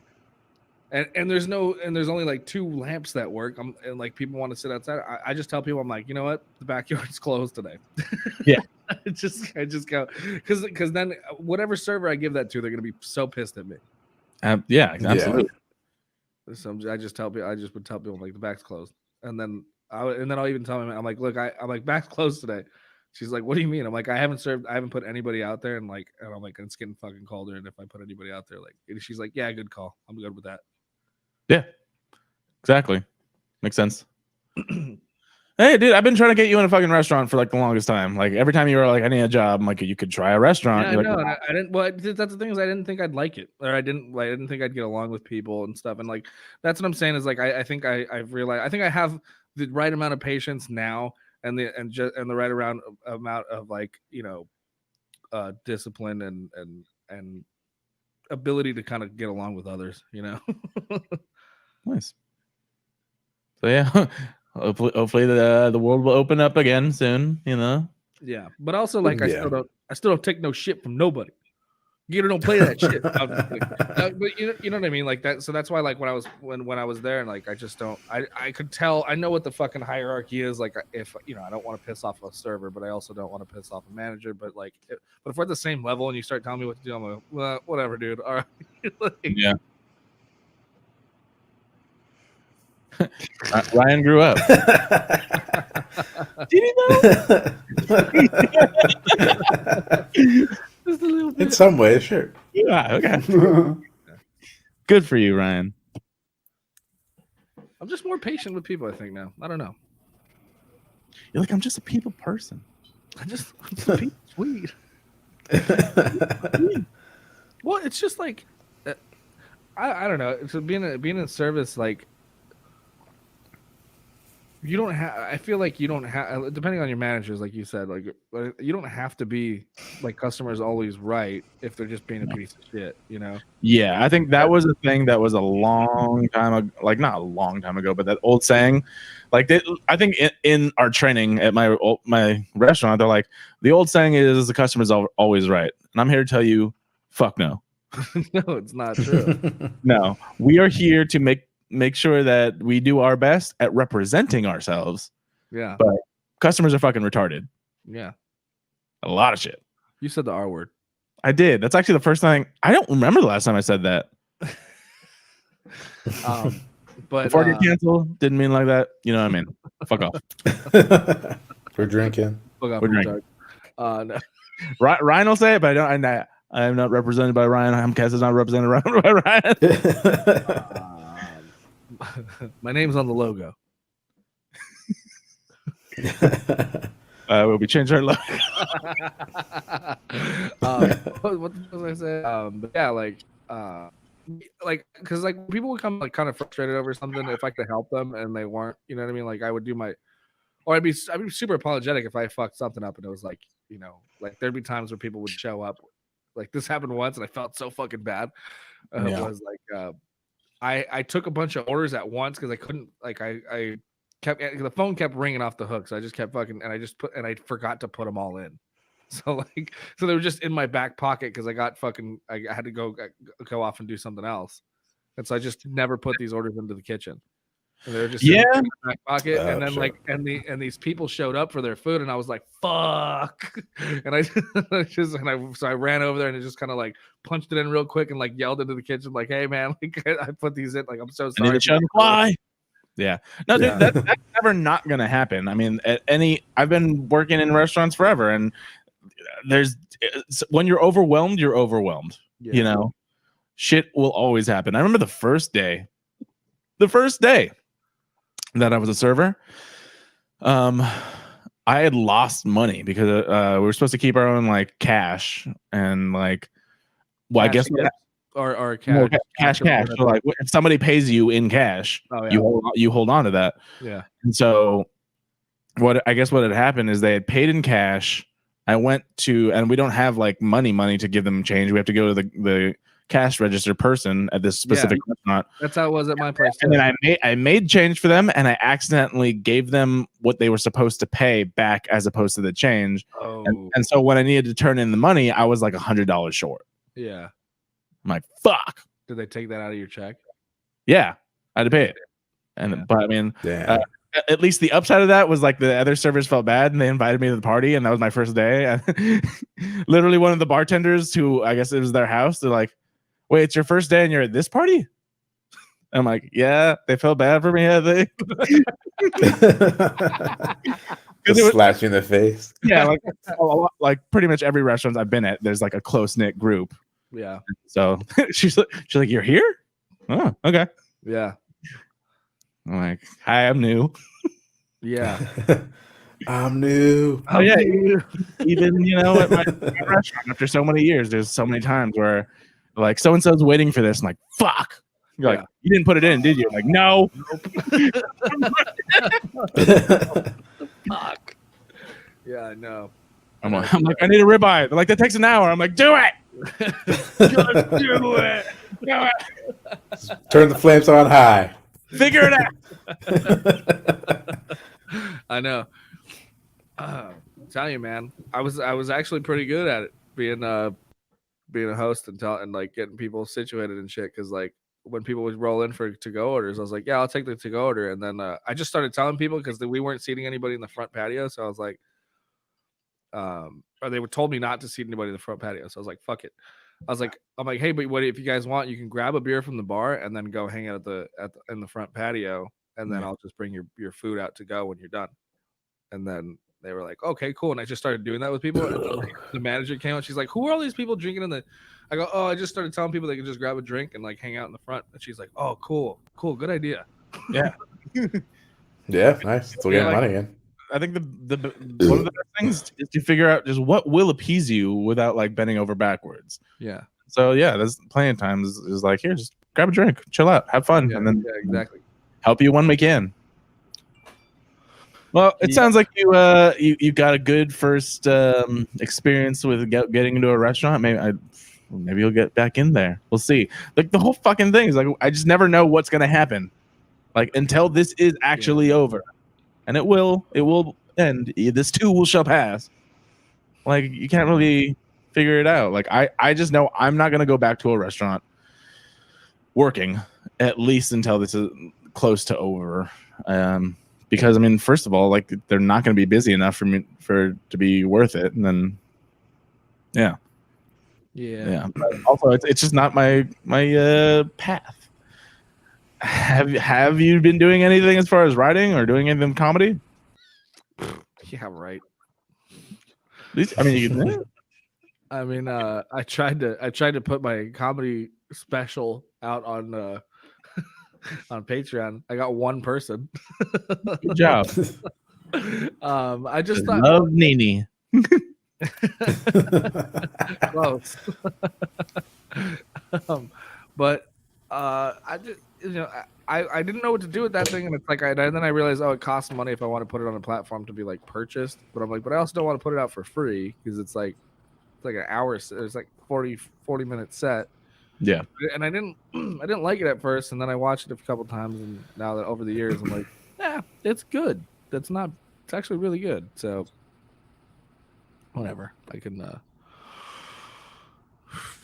and there's only like 2 lamps that work. And like people want to sit outside. I just tell people, I'm like, you know what, the backyard's closed today. Yeah. I just go because then whatever server I give that to, they're gonna be so pissed at me. Yeah, absolutely. So I just would tell people like the back's closed, and then I'll even tell them, I'm like, look, I'm like, back's closed today. She's like, what do you mean? I'm like, I haven't put anybody out there, and I'm like, it's getting fucking colder, and if I put anybody out there, like, and she's like, yeah, good call, I'm good with that. Yeah, exactly. Makes sense. Hey, dude, I've been trying to get you in a fucking restaurant for like the longest time. Like every time you were like, I need a job, I'm like, you could try a restaurant. Yeah, I You're know. like, I didn't. Well, that's the thing is, I didn't think I'd like it, or I didn't think I'd get along with people and stuff. And like, that's what I'm saying is like, I think I've realized, I think I have the right amount of patience now, and the right amount of like discipline and ability to kind of get along with others. Nice. So yeah, hopefully the world will open up again soon. Yeah, but also like Yeah. I still don't take no shit from nobody. You don't play that shit. But you know what I mean, like that. So that's why like when I was there, and like I just don't. I could tell. I know what the fucking hierarchy is. Like if I don't want to piss off a server, but I also don't want to piss off a manager. But like, but if we're at the same level and you start telling me what to do, I'm like, well, whatever, dude. All right. Like, Yeah. Ryan grew up. Did he know? just a little bit. In some ways, sure. Yeah. Okay. Good for you, Ryan. I'm just more patient with people, I think now. I don't know. You're like, I'm just a people person. I'm just sweet. Well, it's just like I don't know. So being in service, like you don't have. I feel like you don't have. Depending on your managers, like you said, like you don't have to be like customers always right if they're just being a piece of shit. Yeah, I think that was a thing that was a long time ago. Like not a long time ago, but that old saying, like I think in our training at my restaurant, they're like, the old saying is the customer's always right, and I'm here to tell you, fuck no. No, it's not true. No, we are here to make sure that we do our best at representing ourselves. Yeah, but customers are fucking retarded. Yeah, a lot of shit. You said the R word. I did. That's actually the first thing. I don't remember the last time I said that. But before I get canceled, didn't mean like that. You know what I mean? Fuck off. We're drinking. Fuck off. We're drinking. No. Ryan will say it, but I don't. I am not represented by Ryan. Humpcast is not represented by Ryan. My name's on the logo. We'll be changing our logo. What was I saying? But yeah, like, because like people would come like kind of frustrated over something if I could help them and they weren't. You know what I mean? Like I would do or I'd be super apologetic if I fucked something up and it was like like there'd be times where people would show up. Like this happened once and I felt so fucking bad. It was like I took a bunch of orders at once because I couldn't I kept the phone kept ringing off the hook, so I just kept fucking and I forgot to put them all in. So they were just in my back pocket because I had to go off and do something else, and so I just never put these orders into the kitchen. And they were just in my back pocket, and then sure. and these people showed up for their food, and I was like, "Fuck!" And so I ran over there and just kind of like punched it in real quick and like yelled into the kitchen like, "Hey man, like I put these in, like I'm so sorry." Why? Yeah, no, dude, that's never not gonna happen. I mean, I've been working in restaurants forever, and when you're overwhelmed, you're overwhelmed. Yeah. shit will always happen. I remember the first day that I was a server, I had lost money because we were supposed to keep our own like cash and like, well, I guess or cash, cash. So like, if somebody pays you in cash, you hold on to that. Yeah. And so what had happened is they had paid in cash. I went to, and we don't have like money to give them change. We have to go to the cash register person at this specific restaurant. That's how it was at my place too. And then I made change for them, and I accidentally gave them what they were supposed to pay back as opposed to the change. Oh. And so when I needed to turn in the money, I was like $100 short. Yeah. I'm like, fuck. Did they take that out of your check? Yeah, I had to pay it. But I mean, at least the upside of that was like the other servers felt bad and they invited me to the party, and that was my first day. Literally one of the bartenders, who I guess it was their house, they're like, wait, it's your first day and you're at this party? I'm like, yeah, they felt bad for me, I think. Just slash you in the face. Yeah, like pretty much every restaurant I've been at, there's like a close-knit group. Yeah. So she's like, you're here? Oh, okay. Yeah. I'm like, hi, I'm new. Yeah. I'm new. Oh yeah. Even at my restaurant, after so many years, there's so many times where like so and so's waiting for this. I'm like, fuck. You're like, you didn't put it in, did you? I'm like, no. Fuck. Yeah, I know. I'm like, I need a ribeye. They're like, that takes an hour. I'm like, do it. Just do it. Do it. Turn the flames on high. Figure it out. I know. I'm telling you, man. I was actually pretty good at it, being a host and like getting people situated and shit. Because like when people would roll in for to-go orders, I was like, yeah, I'll take the to-go order. And then I just started telling people, because we weren't seating anybody in the front patio, so I was like, or they were told me not to seat anybody in the front patio, so I was like, fuck it. I'm like, hey, but what if you guys want, you can grab a beer from the bar and then go hang out in the front patio, and then I'll just bring your food out to go when you're done. And then they were like, okay, cool. And I just started doing that with people. And then, like, the manager came out. She's like, who are all these people drinking in the? I go, oh, I just started telling people they can just grab a drink and like hang out in the front. And she's like, oh, cool, good idea. Yeah. Yeah, nice. So we're getting money in. I think the one of the best things is to figure out just what will appease you without like bending over backwards. Yeah. So yeah, there's plenty of times is like, here, just grab a drink, chill out, have fun, and then exactly help you when we can. Well, it sounds like you got a good first experience with getting into a restaurant. Maybe you'll get back in there. We'll see. Like the whole fucking thing is like, I just never know what's gonna happen, like until this is actually over. And it will end. This too shall pass. Like you can't really figure it out. Like I just know I'm not gonna go back to a restaurant working at least until this is close to over. Because I mean, first of all, like they're not gonna be busy enough for me to be worth it. And then yeah. But also, it's just not my path. Have you been doing anything as far as writing or doing anything comedy? Yeah, right. I mean, you can. I mean, I tried to put my comedy special out on on Patreon. I got one person. Good job. I just thought, love Nini. Close. But I just, I didn't know what to do with that thing, and it's like then I realized, it costs money if I want to put it on a platform to be like purchased. But I'm like, but I also don't want to put it out for free because it's like an hour. It's like 40 minute set. Yeah. And I didn't like it at first, and then I watched it a couple times, and now that over the years, I'm like, yeah, it's good. It's actually really good. So whatever, I can.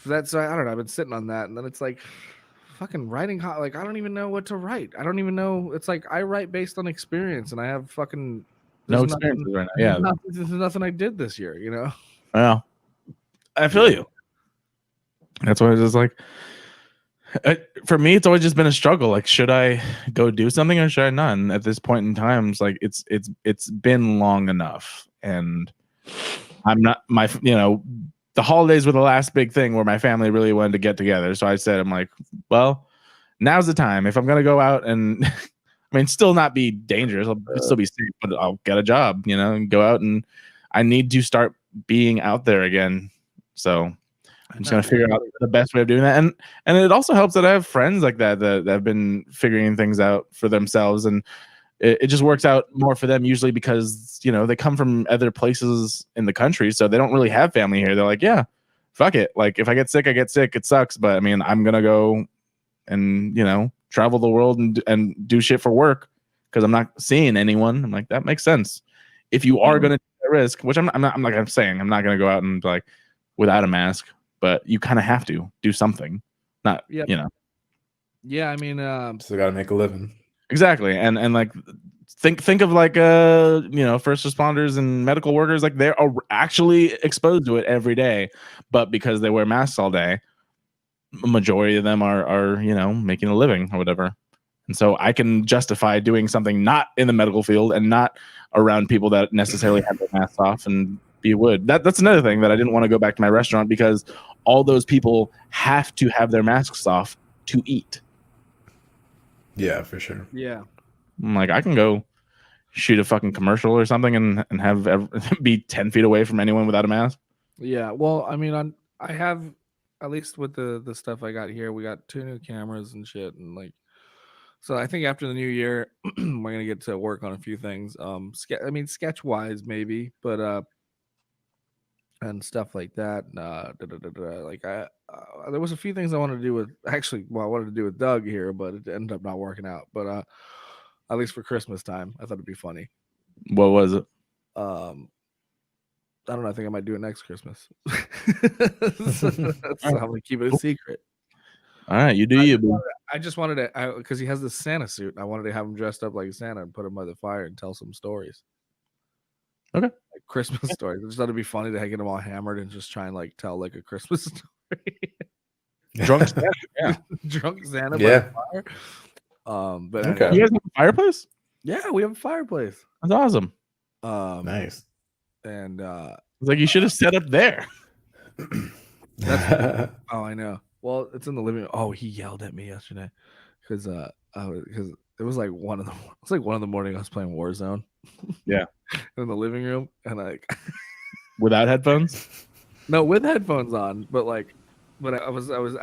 That's I don't know. I've been sitting on that, and then it's like, fucking writing. Like I don't even know what to write. I don't even know. It's like I write based on experience, and I have fucking no experience right now. Yeah, there's nothing I did this year. Well, I feel you. That's why it's just like, for me, it's always just been a struggle. Like, should I go do something or should I not? And at this point in time, it's like it's been long enough, and I'm not the holidays were the last big thing where my family really wanted to get together. So I said, I'm like, well, now's the time. If I'm gonna go out and I mean, still not be dangerous, I'll still be safe, but I'll get a job, you know, and go out, and I need to start being out there again. So I'm just gonna figure out the best way of doing that, and it also helps that I have friends like that have been figuring things out for themselves, and it just works out more for them usually because, you know, they come from other places in the country, so they don't really have family here. They're like, yeah, fuck it. Like if I get sick, I get sick. It sucks, but I mean, I'm gonna go and, you know, travel the world and do shit for work because I'm not seeing anyone. I'm like, that makes sense. If you are gonna take that risk, which I'm saying I'm not gonna go out and like without a mask, but you kind of have to do something. Not, you know. Yeah, I mean, Still got to make a living. Exactly, and like think of like you know, first responders and medical workers, like they're actually exposed to it every day, but because they wear masks all day, a majority of them are you know, making a living or whatever. And so I can justify doing something not in the medical field and not around people that necessarily have their masks off and be would. That's another thing that I didn't want to go back to my restaurant because all those people have to have their masks off to eat. Yeah, for sure. yeah. I'm like, I can go shoot a fucking commercial or something and have be 10 feet away from anyone without a mask. Yeah, well, I mean, I have, at least with the stuff I got here, we got 2 new cameras and shit, and like, so I think after the new year, we're gonna get to work on a few things. I mean, sketch wise maybe, but and stuff like that. Like there was a few things I wanted to do with, actually, well, I wanted to do with Doug here, but it ended up not working out. But at least for Christmas time, I thought it'd be funny. What was it? I don't know. I think I might do it next Christmas. So I'm gonna keep it a secret. All right, you do you, boo. I just wanted to, because he has this Santa suit. And I wanted to have him dressed up like Santa and put him by the fire and tell some stories. Okay. Like Christmas stories. I just thought it'd be funny to get him all hammered and just try and like tell like a Christmas story. Drunk Santa, yeah. Drunk Santa Yeah. by the fire. But Okay. You guys have a fireplace? yeah, we have a fireplace. That's awesome. Nice. And It's like you should have set up there. oh, I know. Well, it's in the living room. Oh, he yelled at me yesterday because it was like 1 in the morning. I was playing Warzone. Yeah. In the living room, and like Without headphones? no, with headphones on, but I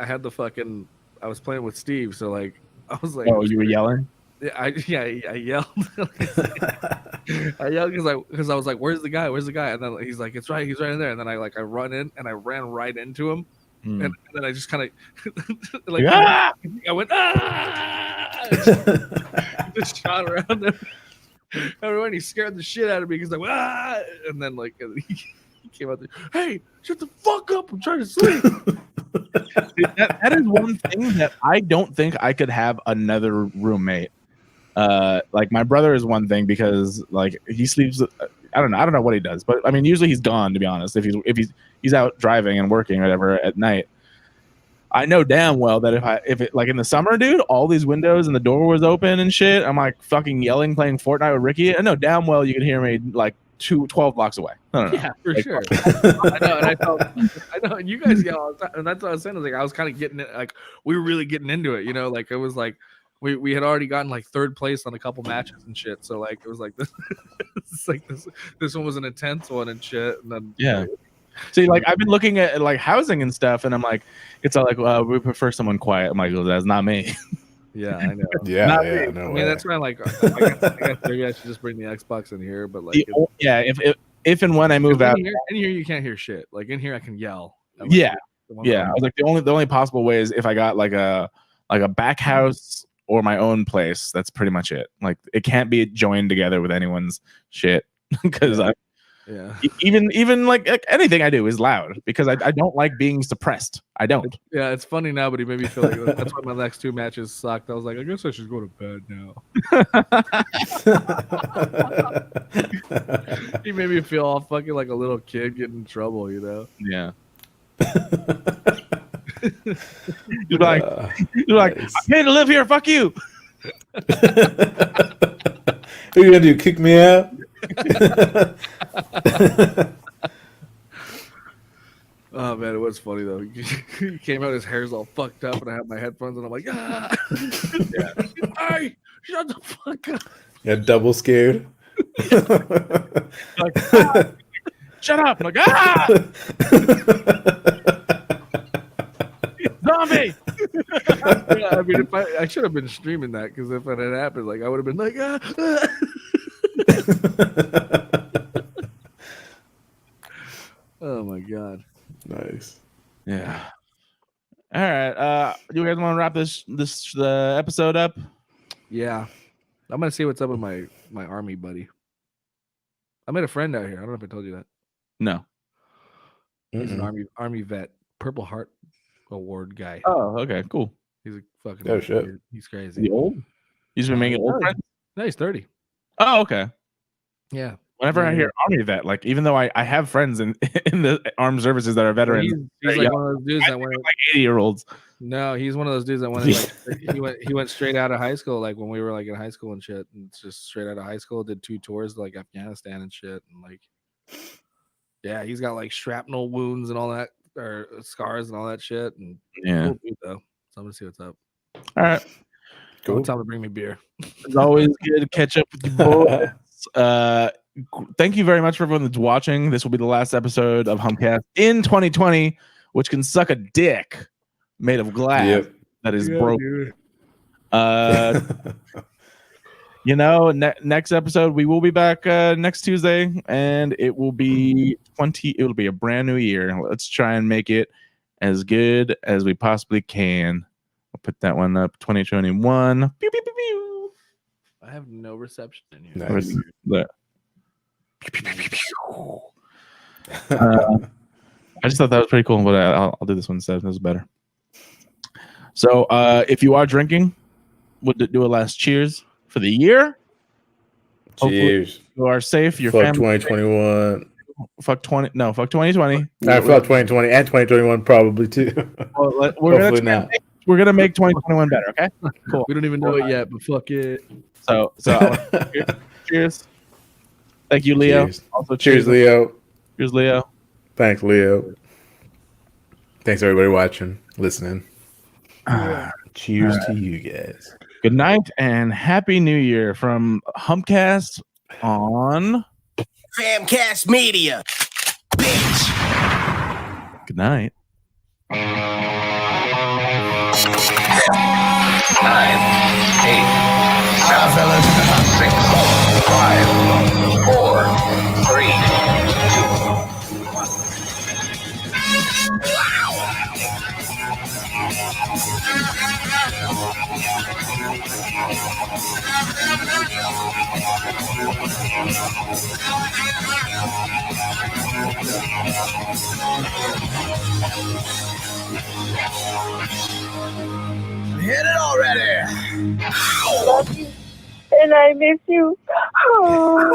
had the fucking, I was playing with Steve, so like I was like, Oh, you were yelling? I yelled. I yelled because I was like, "Where's the guy? Where's the guy?" And then he's like, he's right in there. And then I run in and I ran right into him, and then I just kind of like I went just shot around him. Everyone, he scared the shit out of me because like and then like he came out there, "Hey, shut the fuck up! I'm trying to sleep." That is one thing that I don't think I could have another roommate. Like my brother is one thing because like he sleeps. I don't know what he does, but I mean usually he's gone, to be honest. If he's out driving and working or whatever at night. I know damn well that if it like in the summer, dude, all these windows and the door was open and shit, I'm like fucking yelling, playing Fortnite with Ricky. I know damn well you could hear me like 12 blocks away. No. Yeah, for like, sure. I know, and you guys yell all the time, and that's what I was saying. I was kind of getting it, like we were really getting into it, you know, like it was like we had already gotten like 3rd place on a couple matches and shit. So like it was like this one was an intense one and shit. And then yeah. See, like I've been looking at like housing and stuff, and I'm like, it's all like, well, we prefer someone quiet. I'm like, well, that's not me. Yeah, I know. Yeah, Not yeah. me. No I way. mean, that's why I guess maybe I should just bring the Xbox in here. But like, if and when I move out, in here you can't hear shit. Like in here I can yell. Like, yeah. I was like the only possible way is if I got like a back house or my own place. That's pretty much it. Like it can't be joined together with anyone's shit because yeah. Even like anything I do is loud because I don't like being suppressed. I don't. Yeah, it's funny now, but he made me feel like that's why my next 2 matches sucked. I was like, I guess I should go to bed now. He made me feel all fucking like a little kid getting in trouble, you know? Yeah. You're like, Nice. I'm paid to live here. Fuck you. What are you gonna do? Kick me out? was funny though. He came out, his hair's all fucked up, and I have my headphones, and I'm like, ah, hey, shut the fuck up. Yeah, double scared. Like, ah, shut up! I'm like, ah, zombie! Yeah, I mean, if I should have been streaming that because if it had happened, like I would have been like, ah. Oh my god. Nice. Yeah. All right. You guys want to wrap this episode up? Yeah, I'm gonna see what's up with my army buddy. I met a friend out here. I don't know if I told you that. No. He's an army vet, Purple Heart Award guy. Oh, okay, cool. He's a fucking. Oh, shit. He's Is crazy. he old? He's been making old friends? No, he's 30. Oh, okay. Yeah. Whenever I hear army vet, like even though I have friends in the armed services that are veterans, He's like one of those dudes that went like 80-year-olds. No, he's one of those dudes that went like he went straight out of high school, like when we were like in high school and shit, and just straight out of high school, did 2 tours to like Afghanistan and shit, and like yeah, he's got like shrapnel wounds and all that, or scars and all that shit, and Yeah. cool dude, though. So I'm gonna see what's up. All right. Cool. Time to bring me beer. It's always good to catch up with you boys. Thank you very much for everyone that's watching. This will be the last episode of Humpcast in 2020, which can suck a dick made of glass that is broken. You know, next episode we will be back next Tuesday, and it will be it'll be a brand new year. Let's try and make it as good as we possibly can. I'll put that one up. 2021. Pew, pew, pew, pew. I have no reception in here. Nice. I just thought that was pretty cool, but I'll do this one instead. This is better. So, if you are drinking, we'll do a last cheers for the year. Cheers. Hopefully you are safe. Your Fuck family. 2021. Fuck 2020. I fuck 2020 and 2021 probably too. Well, Hopefully not. We're gonna make 2021 better. Okay. Cool. We don't even know it yet, but fuck it. So cheers. Thank you, Leo. Cheers. Also, Cheers, Leo. Cheers, Leo. Thanks, Leo. Thanks, everybody watching, listening. Cheers to you guys. Good night and happy New Year from Humpcast on FamCast Media. Bitch. Good night. 9, 8, 7, 6, 5, 4, 3, 2. Hit it already. And I miss you. Oh.